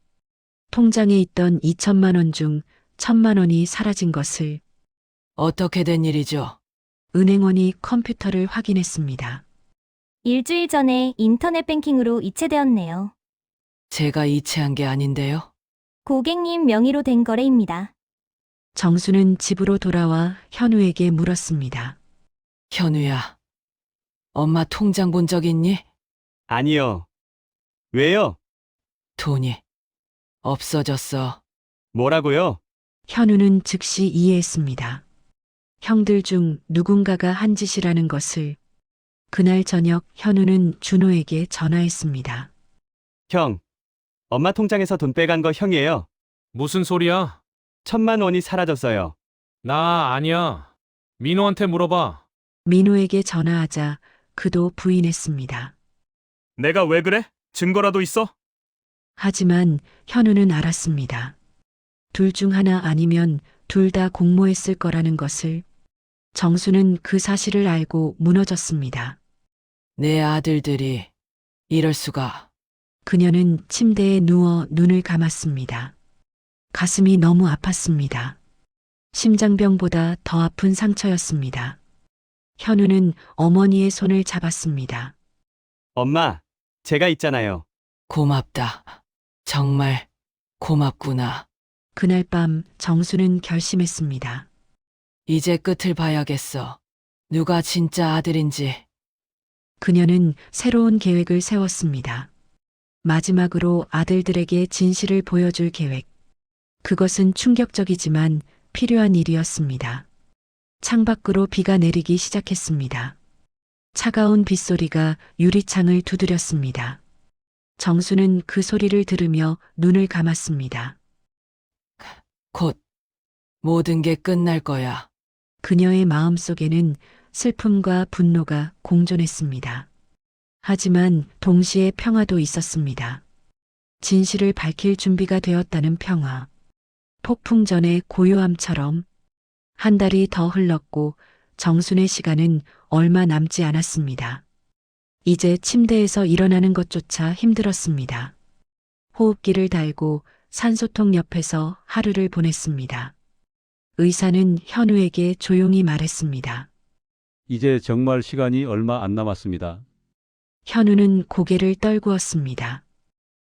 S6: 통장에 있던 2천만 원 중 1천만 원이 사라진 것을.
S2: 어떻게 된 일이죠?
S6: 은행원이 컴퓨터를 확인했습니다.
S9: 일주일 전에 인터넷 뱅킹으로 이체되었네요.
S2: 제가 이체한 게 아닌데요?
S9: 고객님 명의로 된 거래입니다.
S6: 정수는 집으로 돌아와 현우에게 물었습니다.
S2: 현우야, 엄마 통장 본 적 있니?
S3: 아니요. 왜요?
S2: 돈이 없어졌어.
S3: 뭐라고요?
S6: 현우는 즉시 이해했습니다. 형들 중 누군가가 한 짓이라는 것을. 그날 저녁 현우는 준호에게 전화했습니다.
S3: 형, 엄마 통장에서 돈 빼간 거 형이에요.
S4: 무슨 소리야?
S3: 1,000만 원이 사라졌어요.
S4: 나 아니야. 민호한테 물어봐.
S6: 민호에게 전화하자 그도 부인했습니다.
S5: 내가 왜 그래? 증거라도 있어?
S6: 하지만 현우는 알았습니다. 둘 중 하나 아니면 둘 다 공모했을 거라는 것을. 정수는 그 사실을 알고 무너졌습니다.
S2: 내 아들들이 이럴 수가.
S6: 그녀는 침대에 누워 눈을 감았습니다. 가슴이 너무 아팠습니다. 심장병보다 더 아픈 상처였습니다. 현우는 어머니의 손을 잡았습니다.
S3: 엄마, 제가 있잖아요.
S2: 고맙다. 정말 고맙구나.
S6: 그날 밤 정수는 결심했습니다.
S2: 이제 끝을 봐야겠어. 누가 진짜 아들인지.
S6: 그녀는 새로운 계획을 세웠습니다. 마지막으로 아들들에게 진실을 보여줄 계획. 그것은 충격적이지만 필요한 일이었습니다. 창밖으로 비가 내리기 시작했습니다. 차가운 빗소리가 유리창을 두드렸습니다. 정수는 그 소리를 들으며 눈을 감았습니다.
S2: 곧 모든 게 끝날 거야.
S6: 그녀의 마음속에는 슬픔과 분노가 공존했습니다. 하지만 동시에 평화도 있었습니다. 진실을 밝힐 준비가 되었다는 평화. 폭풍 전의 고요함처럼 한 달이 더 흘렀고 정순의 시간은 얼마 남지 않았습니다. 이제 침대에서 일어나는 것조차 힘들었습니다. 호흡기를 달고 산소통 옆에서 하루를 보냈습니다. 의사는 현우에게 조용히 말했습니다.
S8: 이제 정말 시간이 얼마 안 남았습니다.
S6: 현우는 고개를 떨구었습니다.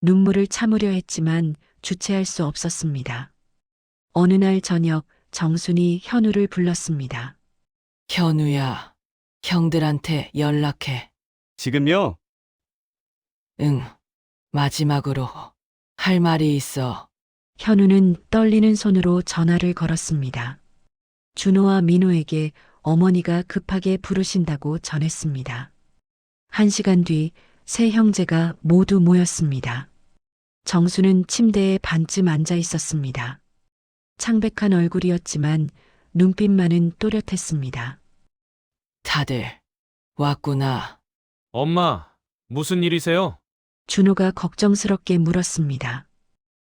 S6: 눈물을 참으려 했지만 주체할 수 없었습니다. 어느 날 저녁 정순이 현우를 불렀습니다.
S2: 현우야, 형들한테 연락해.
S3: 지금요?
S2: 응, 마지막으로 할 말이 있어.
S6: 현우는 떨리는 손으로 전화를 걸었습니다. 준호와 민호에게 어머니가 급하게 부르신다고 전했습니다. 1시간 뒤 세 형제가 모두 모였습니다. 정수는 침대에 반쯤 앉아 있었습니다. 창백한 얼굴이었지만 눈빛만은 또렷했습니다.
S2: 다들 왔구나.
S4: 엄마, 무슨 일이세요?
S6: 준호가 걱정스럽게 물었습니다.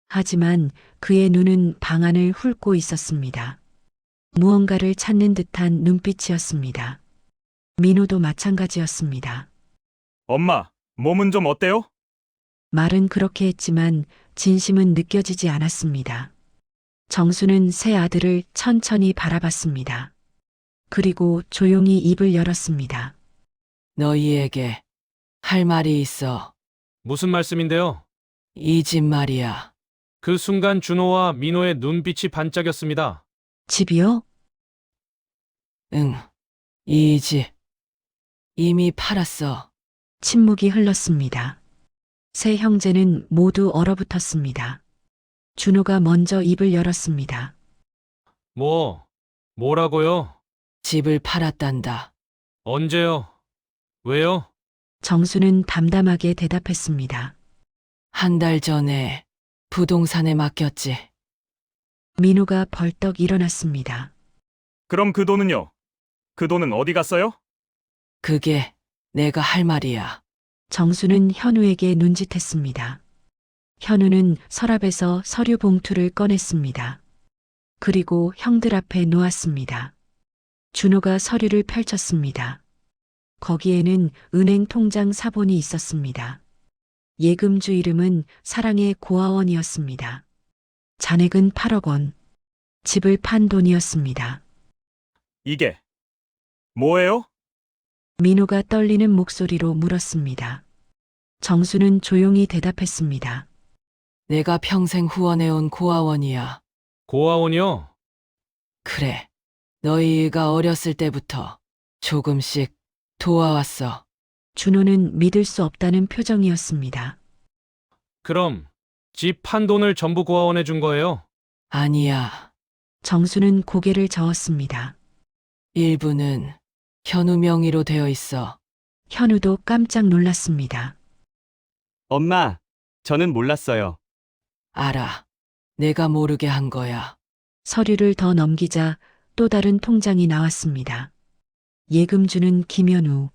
S6: 하지만 그의 눈은 방 안을 훑고 있었습니다. 무언가를 찾는 듯한 눈빛이었습니다. 민호도 마찬가지였습니다.
S5: 엄마, 몸은 좀 어때요?
S6: 말은 그렇게 했지만 진심은 느껴지지 않았습니다. 정수는 새 아들을 천천히 바라봤습니다. 그리고 조용히 입을 열었습니다.
S2: 너희에게 할 말이 있어.
S4: 무슨 말씀인데요?
S2: 이 집 말이야.
S4: 그 순간 준호와 민호의 눈빛이 반짝였습니다.
S6: 집이요?
S2: 응, 이 집. 이미 팔았어.
S6: 침묵이 흘렀습니다. 세 형제는 모두 얼어붙었습니다. 준호가 먼저 입을 열었습니다.
S4: 뭐라고요?
S2: 집을 팔았단다.
S4: 언제요? 왜요?
S6: 정수는 담담하게 대답했습니다.
S2: 한 달 전에 부동산에 맡겼지.
S6: 민호가 벌떡 일어났습니다.
S5: 그럼 그 돈은요? 그 돈은 어디 갔어요?
S2: 그게 내가 할 말이야.
S6: 정수는 현우에게 눈짓했습니다. 현우는 서랍에서 서류 봉투를 꺼냈습니다. 그리고 형들 앞에 놓았습니다. 준호가 서류를 펼쳤습니다. 거기에는 은행 통장 사본이 있었습니다. 예금주 이름은 사랑의 고아원이었습니다. 잔액은 8억 원. 집을 판 돈이었습니다.
S5: 이게 뭐예요?
S6: 민호가 떨리는 목소리로 물었습니다. 정수는 조용히 대답했습니다.
S2: 내가 평생 후원해온 고아원이야.
S4: 고아원이요?
S2: 그래. 너희가 어렸을 때부터 조금씩 도와왔어.
S6: 준호는 믿을 수 없다는 표정이었습니다.
S4: 그럼 집 판 돈을 전부 고아원에 준 거예요?
S2: 아니야.
S6: 정수는 고개를 저었습니다.
S2: 일부는 현우 명의로 되어 있어.
S6: 현우도 깜짝 놀랐습니다.
S3: 엄마, 저는 몰랐어요.
S2: 알아. 내가 모르게 한 거야.
S6: 서류를 더 넘기자 또 다른 통장이 나왔습니다. 예금주는 김현우.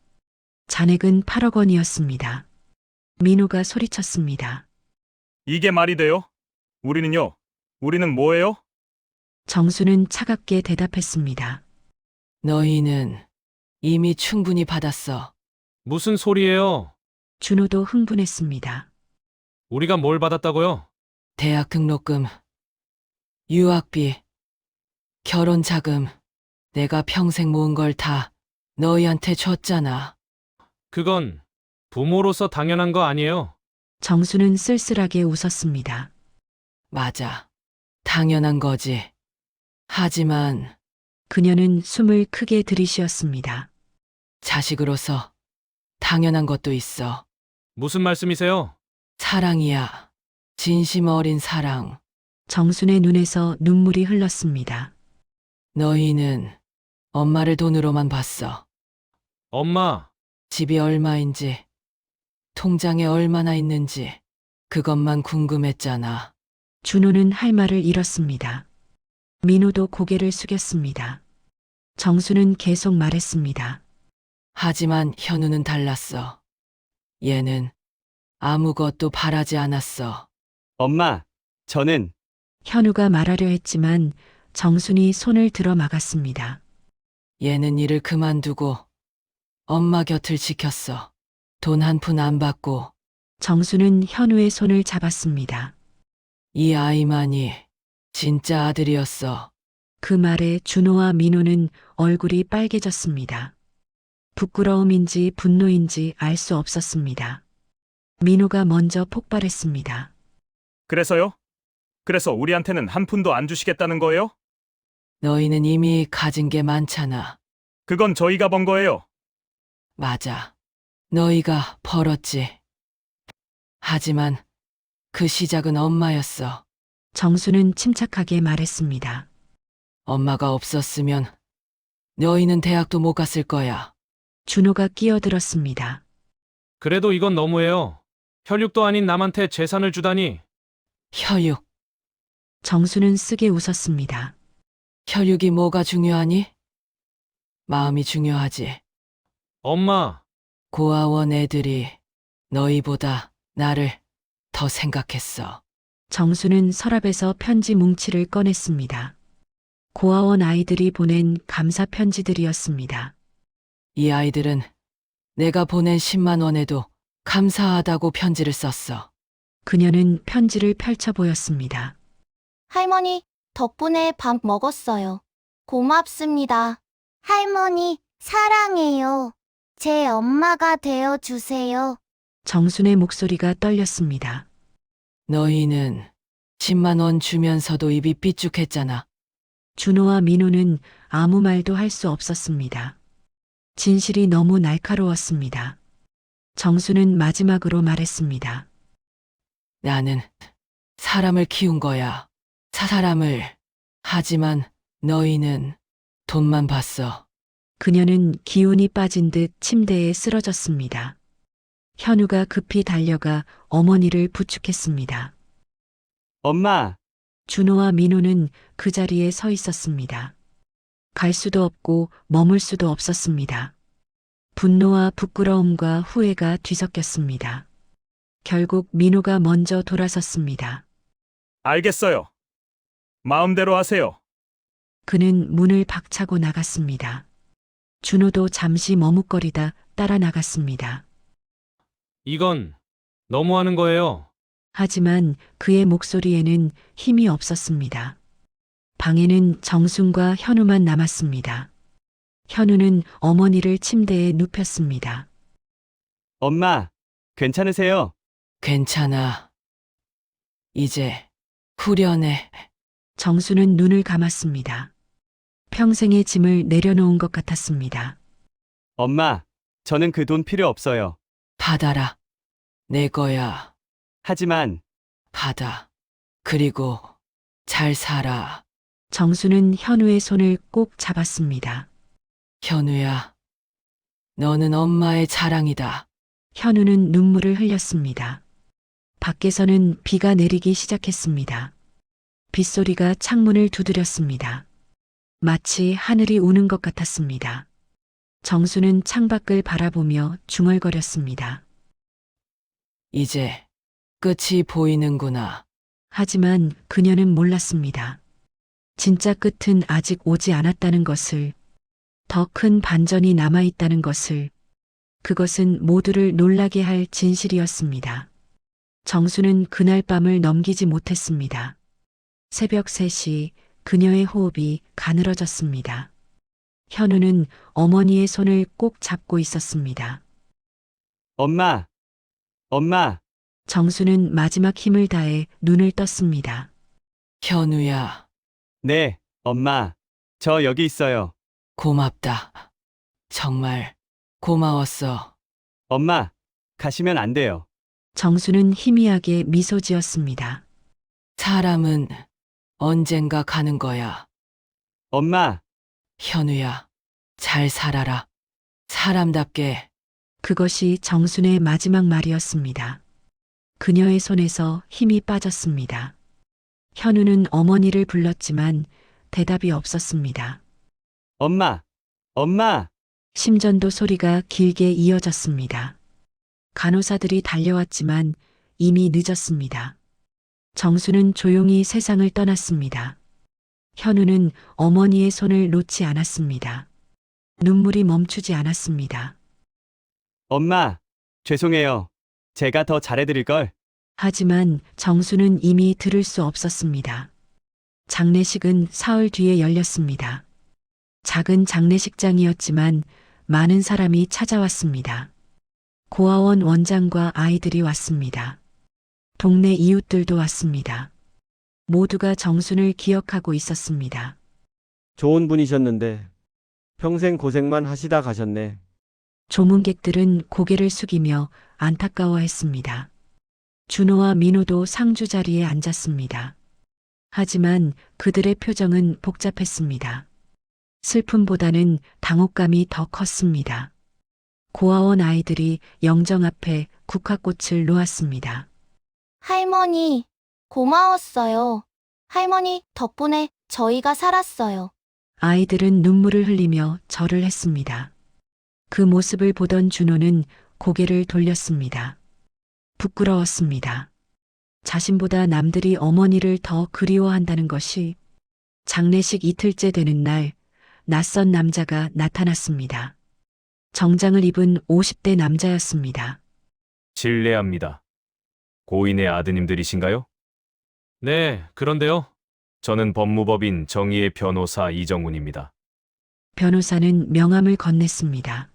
S6: 잔액은 8억 원이었습니다. 민호가 소리쳤습니다.
S5: 이게 말이 돼요? 우리는요? 우리는 뭐예요?
S6: 정수는 차갑게 대답했습니다.
S2: 너희는 이미 충분히 받았어.
S4: 무슨 소리예요?
S6: 준호도 흥분했습니다.
S4: 우리가 뭘 받았다고요?
S2: 대학 등록금, 유학비, 결혼 자금, 내가 평생 모은 걸 다 너희한테 줬잖아.
S4: 그건 부모로서 당연한 거 아니에요?
S6: 정수는 쓸쓸하게 웃었습니다.
S2: 맞아. 당연한 거지. 하지만
S6: 그녀는 숨을 크게 들이쉬었습니다.
S2: 자식으로서 당연한 것도 있어.
S4: 무슨 말씀이세요?
S2: 사랑이야. 진심 어린 사랑.
S6: 정순의 눈에서 눈물이 흘렀습니다.
S2: 너희는 엄마를 돈으로만 봤어.
S4: 엄마,
S2: 집이 얼마인지, 통장에 얼마나 있는지, 그것만 궁금했잖아.
S6: 준호는 할 말을 잃었습니다. 민호도 고개를 숙였습니다. 정수는 계속 말했습니다.
S2: 하지만 현우는 달랐어. 얘는 아무것도 바라지 않았어.
S3: 엄마, 저는
S6: 현우가 말하려 했지만 정순이 손을 들어 막았습니다.
S2: 얘는 일을 그만두고 엄마 곁을 지켰어. 돈 한 푼 안 받고.
S6: 정수는 현우의 손을 잡았습니다.
S2: 이 아이만이 진짜 아들이었어.
S6: 그 말에 준호와 민호는 얼굴이 빨개졌습니다. 부끄러움인지 분노인지 알 수 없었습니다. 민호가 먼저 폭발했습니다.
S5: 그래서요? 그래서 우리한테는 한 푼도 안 주시겠다는 거예요?
S2: 너희는 이미 가진 게 많잖아.
S5: 그건 저희가 번 거예요.
S2: 맞아. 너희가 벌었지. 하지만 그 시작은 엄마였어.
S6: 정수는 침착하게 말했습니다.
S2: 엄마가 없었으면 너희는 대학도 못 갔을 거야.
S6: 준호가 끼어들었습니다.
S4: 그래도 이건 너무해요. 혈육도 아닌 남한테 재산을 주다니.
S2: 혈육.
S6: 정수는 쓰게 웃었습니다.
S2: 혈육이 뭐가 중요하니? 마음이 중요하지.
S4: 엄마,
S2: 고아원 애들이 너희보다 나를 더 생각했어.
S6: 정수는 서랍에서 편지 뭉치를 꺼냈습니다. 고아원 아이들이 보낸 감사 편지들이었습니다.
S2: 이 아이들은 내가 보낸 10만 원에도 감사하다고 편지를 썼어.
S6: 그녀는 편지를 펼쳐 보였습니다.
S10: 할머니, 덕분에 밥 먹었어요. 고맙습니다. 할머니, 사랑해요. 제 엄마가 되어 주세요.
S6: 정순의 목소리가 떨렸습니다.
S2: 너희는 10만 원 주면서도 입이 삐죽했잖아.
S6: 준호와 민호는 아무 말도 할 수 없었습니다. 진실이 너무 날카로웠습니다. 정수는 마지막으로 말했습니다.
S2: 나는 사람을 키운 거야. 사람을. 하지만 너희는 돈만 봤어.
S6: 그녀는 기운이 빠진 듯 침대에 쓰러졌습니다. 현우가 급히 달려가 어머니를 부축했습니다.
S3: 엄마,
S6: 준호와 민호는 그 자리에 서 있었습니다. 갈 수도 없고 머물 수도 없었습니다. 분노와 부끄러움과 후회가 뒤섞였습니다. 결국 민호가 먼저 돌아섰습니다.
S5: 알겠어요. 마음대로 하세요.
S6: 그는 문을 박차고 나갔습니다. 준호도 잠시 머뭇거리다 따라 나갔습니다.
S4: 이건 너무하는 거예요.
S6: 하지만 그의 목소리에는 힘이 없었습니다. 방에는 정순과 현우만 남았습니다. 현우는 어머니를 침대에 눕혔습니다.
S3: 엄마, 괜찮으세요?
S2: 괜찮아. 이제 후련해.
S6: 정수는 눈을 감았습니다. 평생의 짐을 내려놓은 것 같았습니다.
S3: 엄마, 저는 그 돈 필요 없어요.
S2: 받아라. 내 거야.
S3: 하지만
S2: 받아. 그리고 잘 살아.
S6: 정수는 현우의 손을 꼭 잡았습니다.
S2: 현우야. 너는 엄마의 자랑이다.
S6: 현우는 눈물을 흘렸습니다. 밖에서는 비가 내리기 시작했습니다. 빗소리가 창문을 두드렸습니다. 마치 하늘이 우는 것 같았습니다. 정수는 창밖을 바라보며 중얼거렸습니다.
S2: 이제 끝이 보이는구나.
S6: 하지만 그녀는 몰랐습니다. 진짜 끝은 아직 오지 않았다는 것을, 더 큰 반전이 남아있다는 것을, 그것은 모두를 놀라게 할 진실이었습니다. 정수는 그날 밤을 넘기지 못했습니다. 새벽 3시 그녀의 호흡이 가늘어졌습니다. 현우는 어머니의 손을 꼭 잡고 있었습니다.
S3: 엄마, 엄마,
S6: 정수는 마지막 힘을 다해 눈을 떴습니다.
S2: 현우야,
S3: 네, 엄마. 저 여기 있어요.
S2: 고맙다. 정말 고마웠어.
S3: 엄마, 가시면 안 돼요.
S6: 정수는 희미하게 미소 지었습니다.
S2: 사람은 언젠가 가는 거야.
S3: 엄마,
S2: 현우야, 잘 살아라. 사람답게.
S6: 그것이 정순의 마지막 말이었습니다. 그녀의 손에서 힘이 빠졌습니다. 현우는 어머니를 불렀지만 대답이 없었습니다.
S3: 엄마, 엄마.
S6: 심전도 소리가 길게 이어졌습니다. 간호사들이 달려왔지만 이미 늦었습니다. 정수는 조용히 세상을 떠났습니다. 현우는 어머니의 손을 놓지 않았습니다. 눈물이 멈추지 않았습니다.
S3: 엄마, 죄송해요. 제가 더 잘해드릴걸.
S6: 하지만 정수는 이미 들을 수 없었습니다. 장례식은 사흘 뒤에 열렸습니다. 작은 장례식장이었지만 많은 사람이 찾아왔습니다. 고아원 원장과 아이들이 왔습니다. 동네 이웃들도 왔습니다. 모두가 정순을 기억하고 있었습니다.
S8: 좋은 분이셨는데 평생 고생만 하시다 가셨네.
S6: 조문객들은 고개를 숙이며 안타까워했습니다. 준호와 민호도 상주 자리에 앉았습니다. 하지만 그들의 표정은 복잡했습니다. 슬픔보다는 당혹감이 더 컸습니다. 고아원 아이들이 영정 앞에 국화꽃을 놓았습니다.
S10: 할머니, 고마웠어요. 할머니 덕분에 저희가 살았어요.
S6: 아이들은 눈물을 흘리며 절을 했습니다. 그 모습을 보던 준호는 고개를 돌렸습니다. 부끄러웠습니다. 자신보다 남들이 어머니를 더 그리워한다는 것이. 장례식 이틀째 되는 날, 낯선 남자가 나타났습니다. 정장을 입은 50대 남자였습니다.
S5: 실례합니다. 고인의 아드님들이신가요?
S4: 네, 그런데요.
S5: 저는 법무법인 정의의 변호사 이정훈입니다.
S6: 변호사는 명함을 건넸습니다.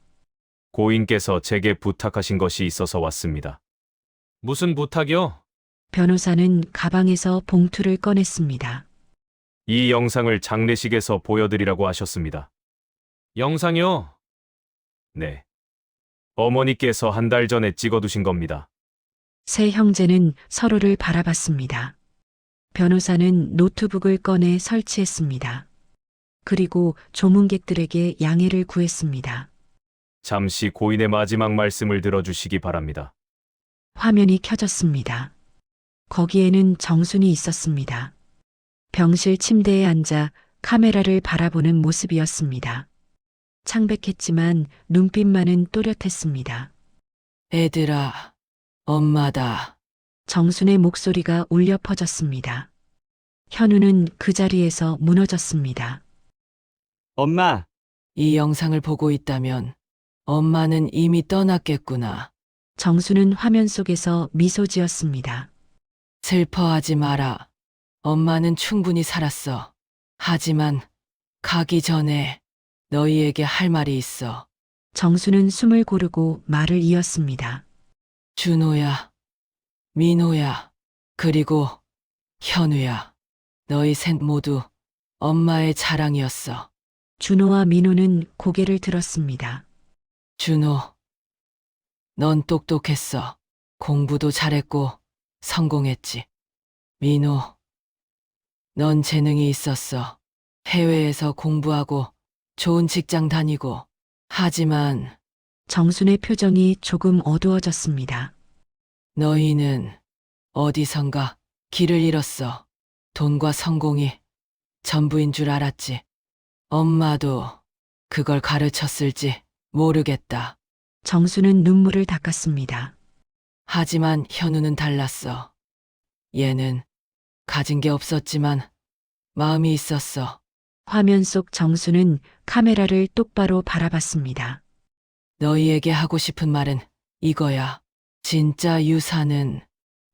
S5: 고인께서 제게 부탁하신 것이 있어서 왔습니다.
S4: 무슨 부탁이요?
S6: 변호사는 가방에서 봉투를 꺼냈습니다.
S5: 이 영상을 장례식에서 보여드리라고 하셨습니다.
S4: 영상이요?
S5: 네. 어머니께서 한 달 전에 찍어두신 겁니다.
S6: 세 형제는 서로를 바라봤습니다. 변호사는 노트북을 꺼내 설치했습니다. 그리고 조문객들에게 양해를 구했습니다.
S5: 잠시 고인의 마지막 말씀을 들어주시기 바랍니다.
S6: 화면이 켜졌습니다. 거기에는 정순이 있었습니다. 병실 침대에 앉아 카메라를 바라보는 모습이었습니다. 창백했지만 눈빛만은 또렷했습니다.
S2: 애들아, 엄마다.
S6: 정순의 목소리가 울려 퍼졌습니다. 현우는 그 자리에서 무너졌습니다.
S3: 엄마,
S2: 이 영상을 보고 있다면 엄마는 이미 떠났겠구나.
S6: 정수는 화면 속에서 미소 지었습니다.
S2: 슬퍼하지 마라. 엄마는 충분히 살았어. 하지만 가기 전에 너희에게 할 말이 있어.
S6: 정수는 숨을 고르고 말을 이었습니다.
S2: 준호야, 민호야, 그리고 현우야. 너희 셋 모두 엄마의 자랑이었어.
S6: 준호와 민호는 고개를 들었습니다.
S2: 준호, 넌 똑똑했어. 공부도 잘했고 성공했지. 민호, 넌 재능이 있었어. 해외에서 공부하고 좋은 직장 다니고. 하지만
S6: 정순의 표정이 조금 어두워졌습니다.
S2: 너희는 어디선가 길을 잃었어. 돈과 성공이 전부인 줄 알았지. 엄마도 그걸 가르쳤을지 모르겠다.
S6: 정수는 눈물을 닦았습니다.
S2: 하지만 현우는 달랐어. 얘는 가진 게 없었지만 마음이 있었어.
S6: 화면 속 정수는 카메라를 똑바로 바라봤습니다.
S2: 너희에게 하고 싶은 말은 이거야. 진짜 유산은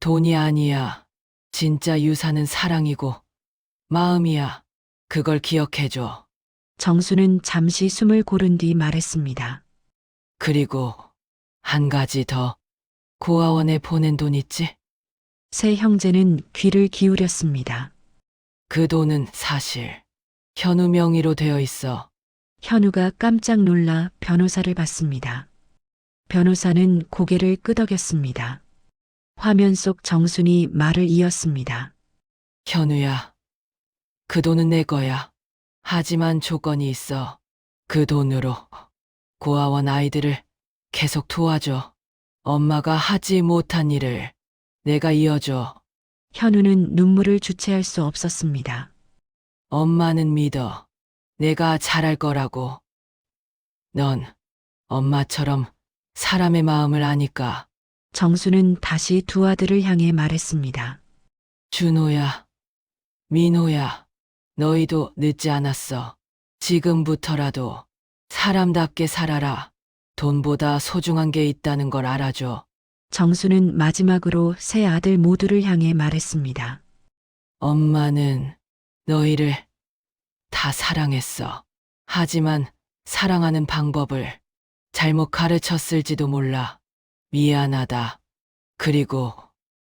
S2: 돈이 아니야. 진짜 유산은 사랑이고 마음이야. 그걸 기억해줘.
S6: 정수는 잠시 숨을 고른 뒤 말했습니다.
S2: 그리고 한 가지 더. 고아원에 보낸 돈 있지?
S6: 세 형제는 귀를 기울였습니다.
S2: 그 돈은 사실 현우 명의로 되어 있어.
S6: 현우가 깜짝 놀라 변호사를 봤습니다. 변호사는 고개를 끄덕였습니다. 화면 속 정순이 말을 이었습니다.
S2: 현우야, 그 돈은 내 거야. 하지만 조건이 있어. 그 돈으로 고아원 아이들을 계속 도와줘. 엄마가 하지 못한 일을 내가 이어줘.
S6: 현우는 눈물을 주체할 수 없었습니다.
S2: 엄마는 믿어. 내가 잘할 거라고. 넌 엄마처럼 사람의 마음을 아니까.
S6: 정수는 다시 두 아들을 향해 말했습니다.
S2: 준호야, 민호야, 너희도 늦지 않았어. 지금부터라도 사람답게 살아라. 돈보다 소중한 게 있다는 걸 알아줘.
S6: 정수는 마지막으로 세 아들 모두를 향해 말했습니다.
S2: 엄마는 너희를 다 사랑했어. 하지만 사랑하는 방법을 잘못 가르쳤을지도 몰라. 미안하다. 그리고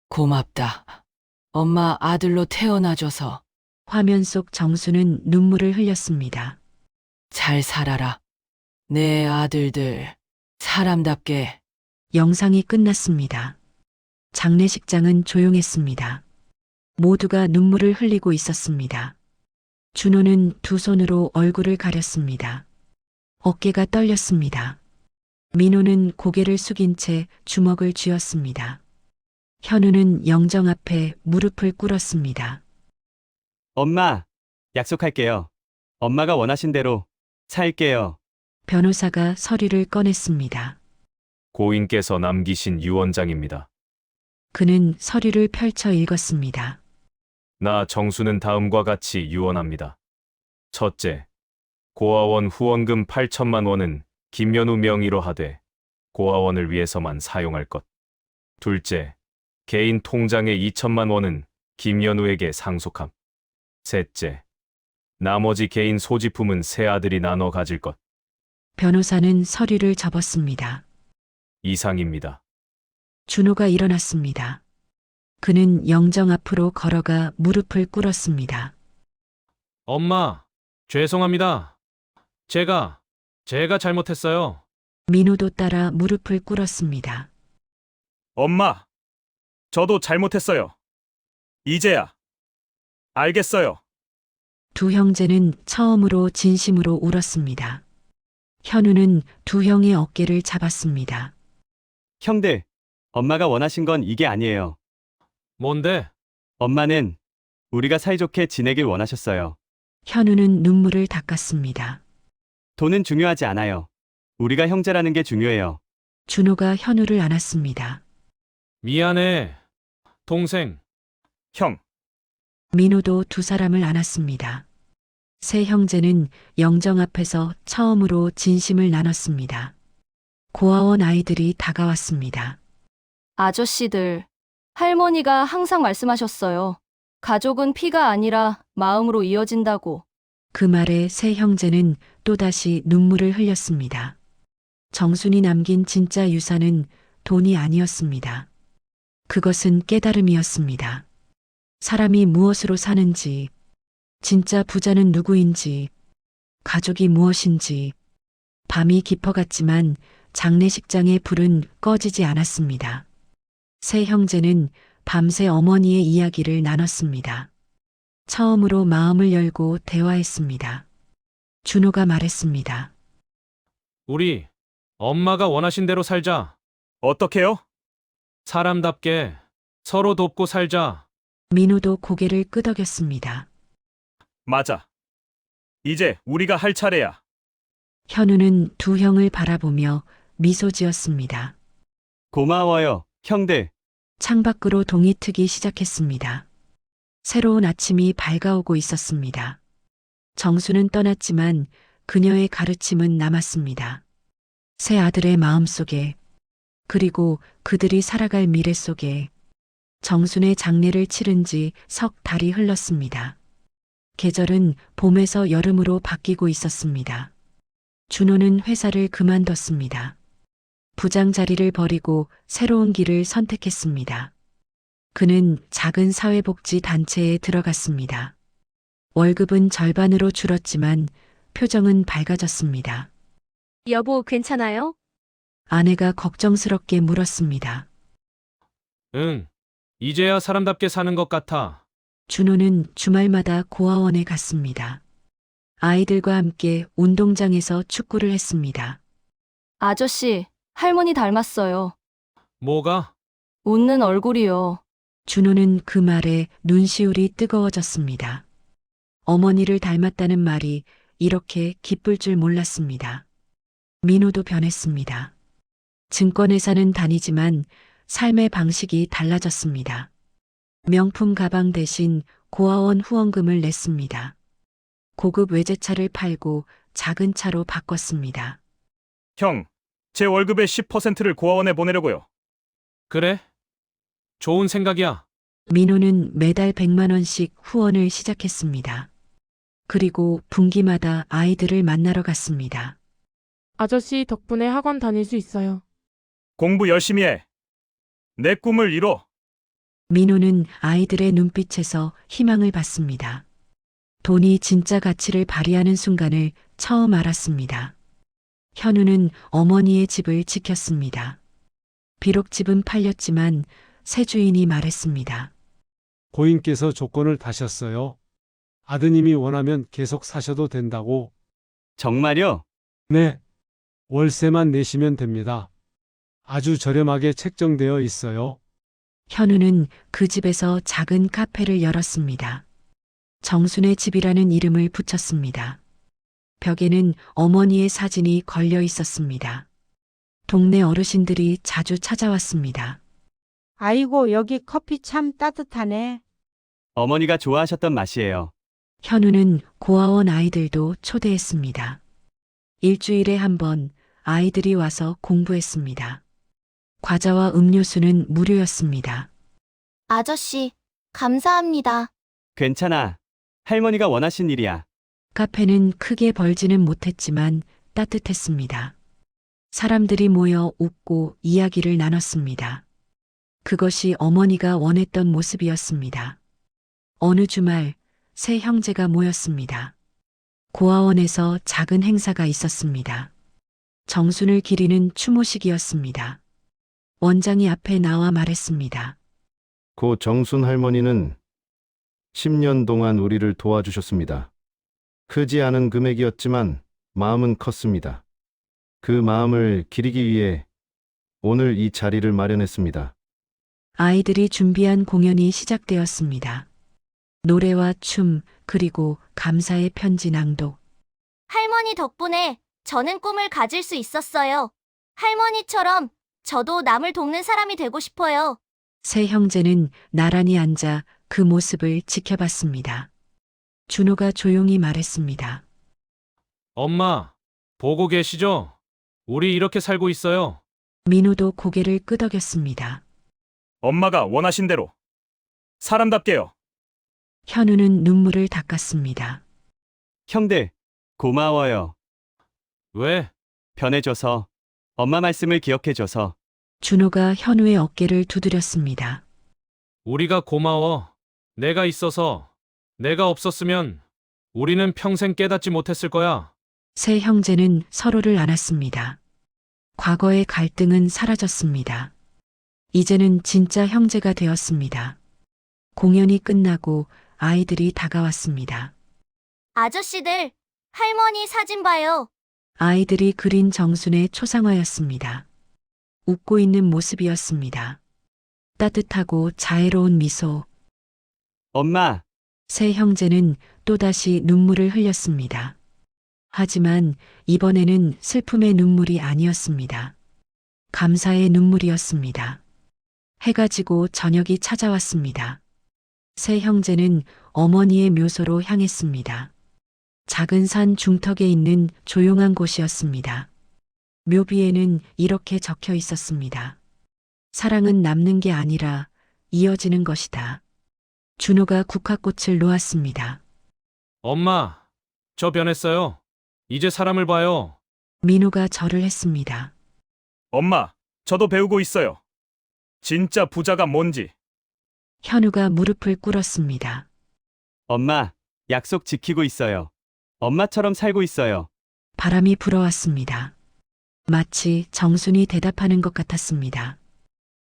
S2: 고맙다. 엄마 아들로 태어나줘서
S6: 화면 속 정수는 눈물을 흘렸습니다.
S2: 잘 살아라. 내 아들들 사람답게.
S6: 영상이 끝났습니다. 장례식장은 조용했습니다. 모두가 눈물을 흘리고 있었습니다. 준호는 두 손으로 얼굴을 가렸습니다. 어깨가 떨렸습니다. 민호는 고개를 숙인 채 주먹을 쥐었습니다. 현우는 영정 앞에 무릎을 꿇었습니다.
S3: 엄마, 약속할게요. 엄마가 원하신 대로 살게요.
S6: 변호사가 서류를 꺼냈습니다.
S5: 고인께서 남기신 유언장입니다.
S6: 그는 서류를 펼쳐 읽었습니다.
S5: 나 정수는 다음과 같이 유언합니다. 첫째, 고아원 후원금 8천만 원은 김연우 명의로 하되 고아원을 위해서만 사용할 것. 둘째, 개인 통장에 2천만 원은 김연우에게 상속함. 셋째, 나머지 개인 소지품은 세 아들이 나눠 가질 것.
S6: 변호사는 서류를 접었습니다.
S5: 이상입니다.
S6: 준호가 일어났습니다. 그는 영정 앞으로 걸어가 무릎을 꿇었습니다.
S4: 엄마, 죄송합니다. 제가 잘못했어요.
S6: 민호도 따라 무릎을 꿇었습니다.
S5: 엄마, 저도 잘못했어요. 이제야 알겠어요.
S6: 두 형제는 처음으로 진심으로 울었습니다. 현우는 두 형의 어깨를 잡았습니다.
S3: 형들, 엄마가 원하신 건 이게 아니에요.
S4: 뭔데?
S3: 엄마는 우리가 사이좋게 지내길 원하셨어요.
S6: 현우는 눈물을 닦았습니다.
S3: 돈은 중요하지 않아요. 우리가 형제라는 게 중요해요.
S6: 준호가 현우를 안았습니다.
S4: 미안해, 동생.
S5: 형,
S6: 민호도 두 사람을 안았습니다. 세 형제는 영정 앞에서 처음으로 진심을 나눴습니다. 고아원 아이들이 다가왔습니다.
S11: 아저씨들, 할머니가 항상 말씀하셨어요. 가족은 피가 아니라 마음으로 이어진다고.
S6: 그 말에 세 형제는 또다시 눈물을 흘렸습니다. 정순이 남긴 진짜 유산은 돈이 아니었습니다. 그것은 깨달음이었습니다. 사람이 무엇으로 사는지, 진짜 부자는 누구인지, 가족이 무엇인지. 밤이 깊어갔지만 장례식장의 불은 꺼지지 않았습니다. 세 형제는 밤새 어머니의 이야기를 나눴습니다. 처음으로 마음을 열고 대화했습니다. 준호가 말했습니다.
S4: 우리 엄마가 원하신 대로 살자.
S5: 어떻게요?
S4: 사람답게 서로 돕고 살자.
S6: 민호도 고개를 끄덕였습니다.
S5: 맞아. 이제 우리가 할 차례야.
S6: 현우는 두 형을 바라보며 미소 지었습니다.
S3: 고마워요, 형들.
S6: 창밖으로 동이 트기 시작했습니다. 새로운 아침이 밝아오고 있었습니다. 정수는 떠났지만 그녀의 가르침은 남았습니다. 세 아들의 마음속에, 그리고 그들이 살아갈 미래 속에. 정순의 장례를 치른 지 석 달이 흘렀습니다. 계절은 봄에서 여름으로 바뀌고 있었습니다. 준호는 회사를 그만뒀습니다. 부장 자리를 버리고 새로운 길을 선택했습니다. 그는 작은 사회복지 단체에 들어갔습니다. 월급은 절반으로 줄었지만 표정은 밝아졌습니다.
S11: 여보, 괜찮아요?
S6: 아내가 걱정스럽게 물었습니다.
S4: 응. 이제야 사람답게 사는 것 같아.
S6: 준호는 주말마다 고아원에 갔습니다. 아이들과 함께 운동장에서 축구를 했습니다.
S11: 아저씨, 할머니 닮았어요.
S4: 뭐가?
S11: 웃는 얼굴이요.
S6: 준호는 그 말에 눈시울이 뜨거워졌습니다. 어머니를 닮았다는 말이 이렇게 기쁠 줄 몰랐습니다. 민호도 변했습니다. 증권회사는 다니지만 삶의 방식이 달라졌습니다. 명품 가방 대신 고아원 후원금을 냈습니다. 고급 외제차를 팔고 작은 차로 바꿨습니다.
S5: 형, 제 월급의 10%를 고아원에 보내려고요.
S4: 그래? 좋은 생각이야.
S6: 민호는 매달 100만 원씩 후원을 시작했습니다. 그리고 분기마다 아이들을 만나러 갔습니다.
S12: 아저씨 덕분에 학원 다닐 수 있어요.
S5: 공부 열심히 해. 내 꿈을 이뤄.
S6: 민호는 아이들의 눈빛에서 희망을 받습니다. 돈이 진짜 가치를 발휘하는 순간을 처음 알았습니다. 현우는 어머니의 집을 지켰습니다. 비록 집은 팔렸지만 새 주인이 말했습니다.
S13: 고인께서 조건을 다셨어요. 아드님이 원하면 계속 사셔도 된다고.
S3: 정말요?
S13: 네. 월세만 내시면 됩니다. 아주 저렴하게 책정되어 있어요.
S6: 현우는 그 집에서 작은 카페를 열었습니다. 정순의 집이라는 이름을 붙였습니다. 벽에는 어머니의 사진이 걸려 있었습니다. 동네 어르신들이 자주 찾아왔습니다.
S14: 아이고, 여기 커피 참 따뜻하네.
S3: 어머니가 좋아하셨던 맛이에요.
S6: 현우는 고아원 아이들도 초대했습니다. 일주일에 한 번 아이들이 와서 공부했습니다. 과자와 음료수는 무료였습니다.
S10: 아저씨, 감사합니다.
S3: 괜찮아. 할머니가 원하신 일이야.
S6: 카페는 크게 벌지는 못했지만 따뜻했습니다. 사람들이 모여 웃고 이야기를 나눴습니다. 그것이 어머니가 원했던 모습이었습니다. 어느 주말 세 형제가 모였습니다. 고아원에서 작은 행사가 있었습니다. 정순을 기리는 추모식이었습니다. 원장이 앞에 나와 말했습니다.
S15: 고 정순 할머니는 10년 동안 우리를 도와주셨습니다. 크지 않은 금액이었지만 마음은 컸습니다. 그 마음을 기리기 위해 오늘 이 자리를 마련했습니다.
S6: 아이들이 준비한 공연이 시작되었습니다. 노래와 춤, 그리고 감사의 편지 낭독.
S10: 할머니 덕분에 저는 꿈을 가질 수 있었어요. 할머니처럼 저도 남을 돕는 사람이 되고 싶어요.
S6: 세 형제는 나란히 앉아 그 모습을 지켜봤습니다. 준호가 조용히 말했습니다.
S4: 엄마, 보고 계시죠? 우리 이렇게 살고 있어요.
S6: 민호도 고개를 끄덕였습니다.
S5: 엄마가 원하신 대로. 사람답게요.
S6: 현우는 눈물을 닦았습니다.
S3: 형들, 고마워요.
S4: 왜?
S3: 변해줘서, 엄마 말씀을 기억해줘서.
S6: 준호가 현우의 어깨를 두드렸습니다.
S4: 우리가 고마워. 내가 있어서. 내가 없었으면 우리는 평생 깨닫지 못했을 거야.
S6: 세 형제는 서로를 안았습니다. 과거의 갈등은 사라졌습니다. 이제는 진짜 형제가 되었습니다. 공연이 끝나고 아이들이 다가왔습니다.
S10: 아저씨들, 할머니 사진 봐요.
S6: 아이들이 그린 정순의 초상화였습니다. 웃고 있는 모습이었습니다. 따뜻하고 자애로운 미소.
S3: 엄마,
S6: 세 형제는 또다시 눈물을 흘렸습니다. 하지만 이번에는 슬픔의 눈물이 아니었습니다. 감사의 눈물이었습니다. 해가 지고 저녁이 찾아왔습니다. 세 형제는 어머니의 묘소로 향했습니다. 작은 산 중턱에 있는 조용한 곳이었습니다. 묘비에는 이렇게 적혀 있었습니다. 사랑은 남는 게 아니라 이어지는 것이다. 준호가 국화꽃을 놓았습니다.
S4: 엄마, 저 변했어요. 이제 사람을 봐요.
S6: 민호가 절을 했습니다.
S5: 엄마, 저도 배우고 있어요. 진짜 부자가 뭔지.
S6: 현우가 무릎을 꿇었습니다.
S3: 엄마, 약속 지키고 있어요. 엄마처럼 살고 있어요.
S6: 바람이 불어왔습니다. 마치 정순이 대답하는 것 같았습니다.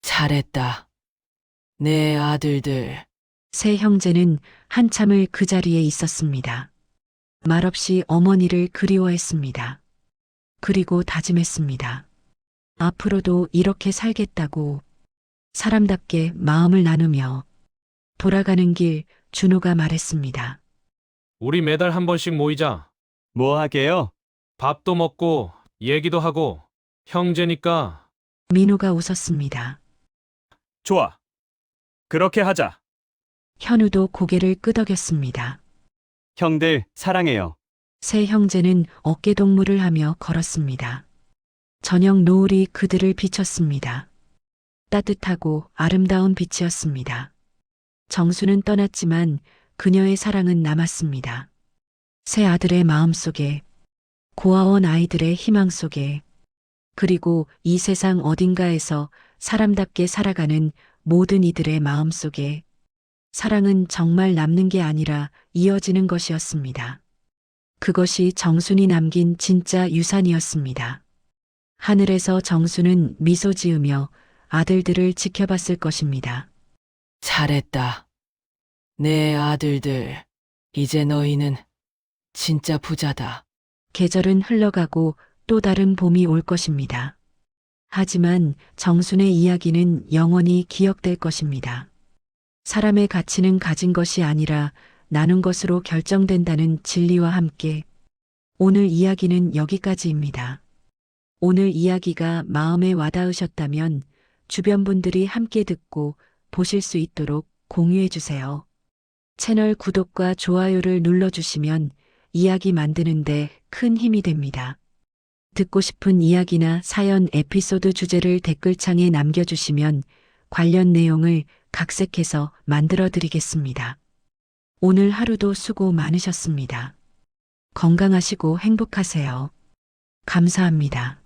S2: 잘했다. 내 아들들.
S6: 세 형제는 한참을 그 자리에 있었습니다. 말없이 어머니를 그리워했습니다. 그리고 다짐했습니다. 앞으로도 이렇게 살겠다고 사람답게 마음을 나누며 돌아가는 길 준호가 말했습니다.
S4: 우리 매달 한 번씩 모이자.
S3: 뭐 하게요?
S4: 밥도 먹고 얘기도 하고 형제니까.
S6: 민호가 웃었습니다.
S3: 좋아. 그렇게 하자.
S6: 현우도 고개를 끄덕였습니다.
S3: 형들, 사랑해요.
S6: 세 형제는 어깨동무를 하며 걸었습니다. 저녁 노을이 그들을 비췄습니다. 따뜻하고 아름다운 빛이었습니다. 정수는 떠났지만 그녀의 사랑은 남았습니다. 세 아들의 마음 속에, 고아원 아이들의 희망 속에, 그리고 이 세상 어딘가에서 사람답게 살아가는 모든 이들의 마음 속에 사랑은 정말 남는 게 아니라 이어지는 것이었습니다. 그것이 정순이 남긴 진짜 유산이었습니다. 하늘에서 정수는 미소 지으며 아들들을 지켜봤을 것입니다.
S2: 잘했다. 내 아들들. 이제 너희는 진짜 부자다.
S6: 계절은 흘러가고 또 다른 봄이 올 것입니다. 하지만 정순의 이야기는 영원히 기억될 것입니다. 사람의 가치는 가진 것이 아니라 나눈 것으로 결정된다는 진리와 함께 오늘 이야기는 여기까지입니다. 오늘 이야기가 마음에 와닿으셨다면 주변 분들이 함께 듣고 보실 수 있도록 공유해 주세요. 채널 구독과 좋아요를 눌러주시면 이야기 만드는데 큰 힘이 됩니다. 듣고 싶은 이야기나 사연 에피소드 주제를 댓글창에 남겨주시면 관련 내용을 각색해서 만들어 드리겠습니다. 오늘 하루도 수고 많으셨습니다. 건강하시고 행복하세요. 감사합니다.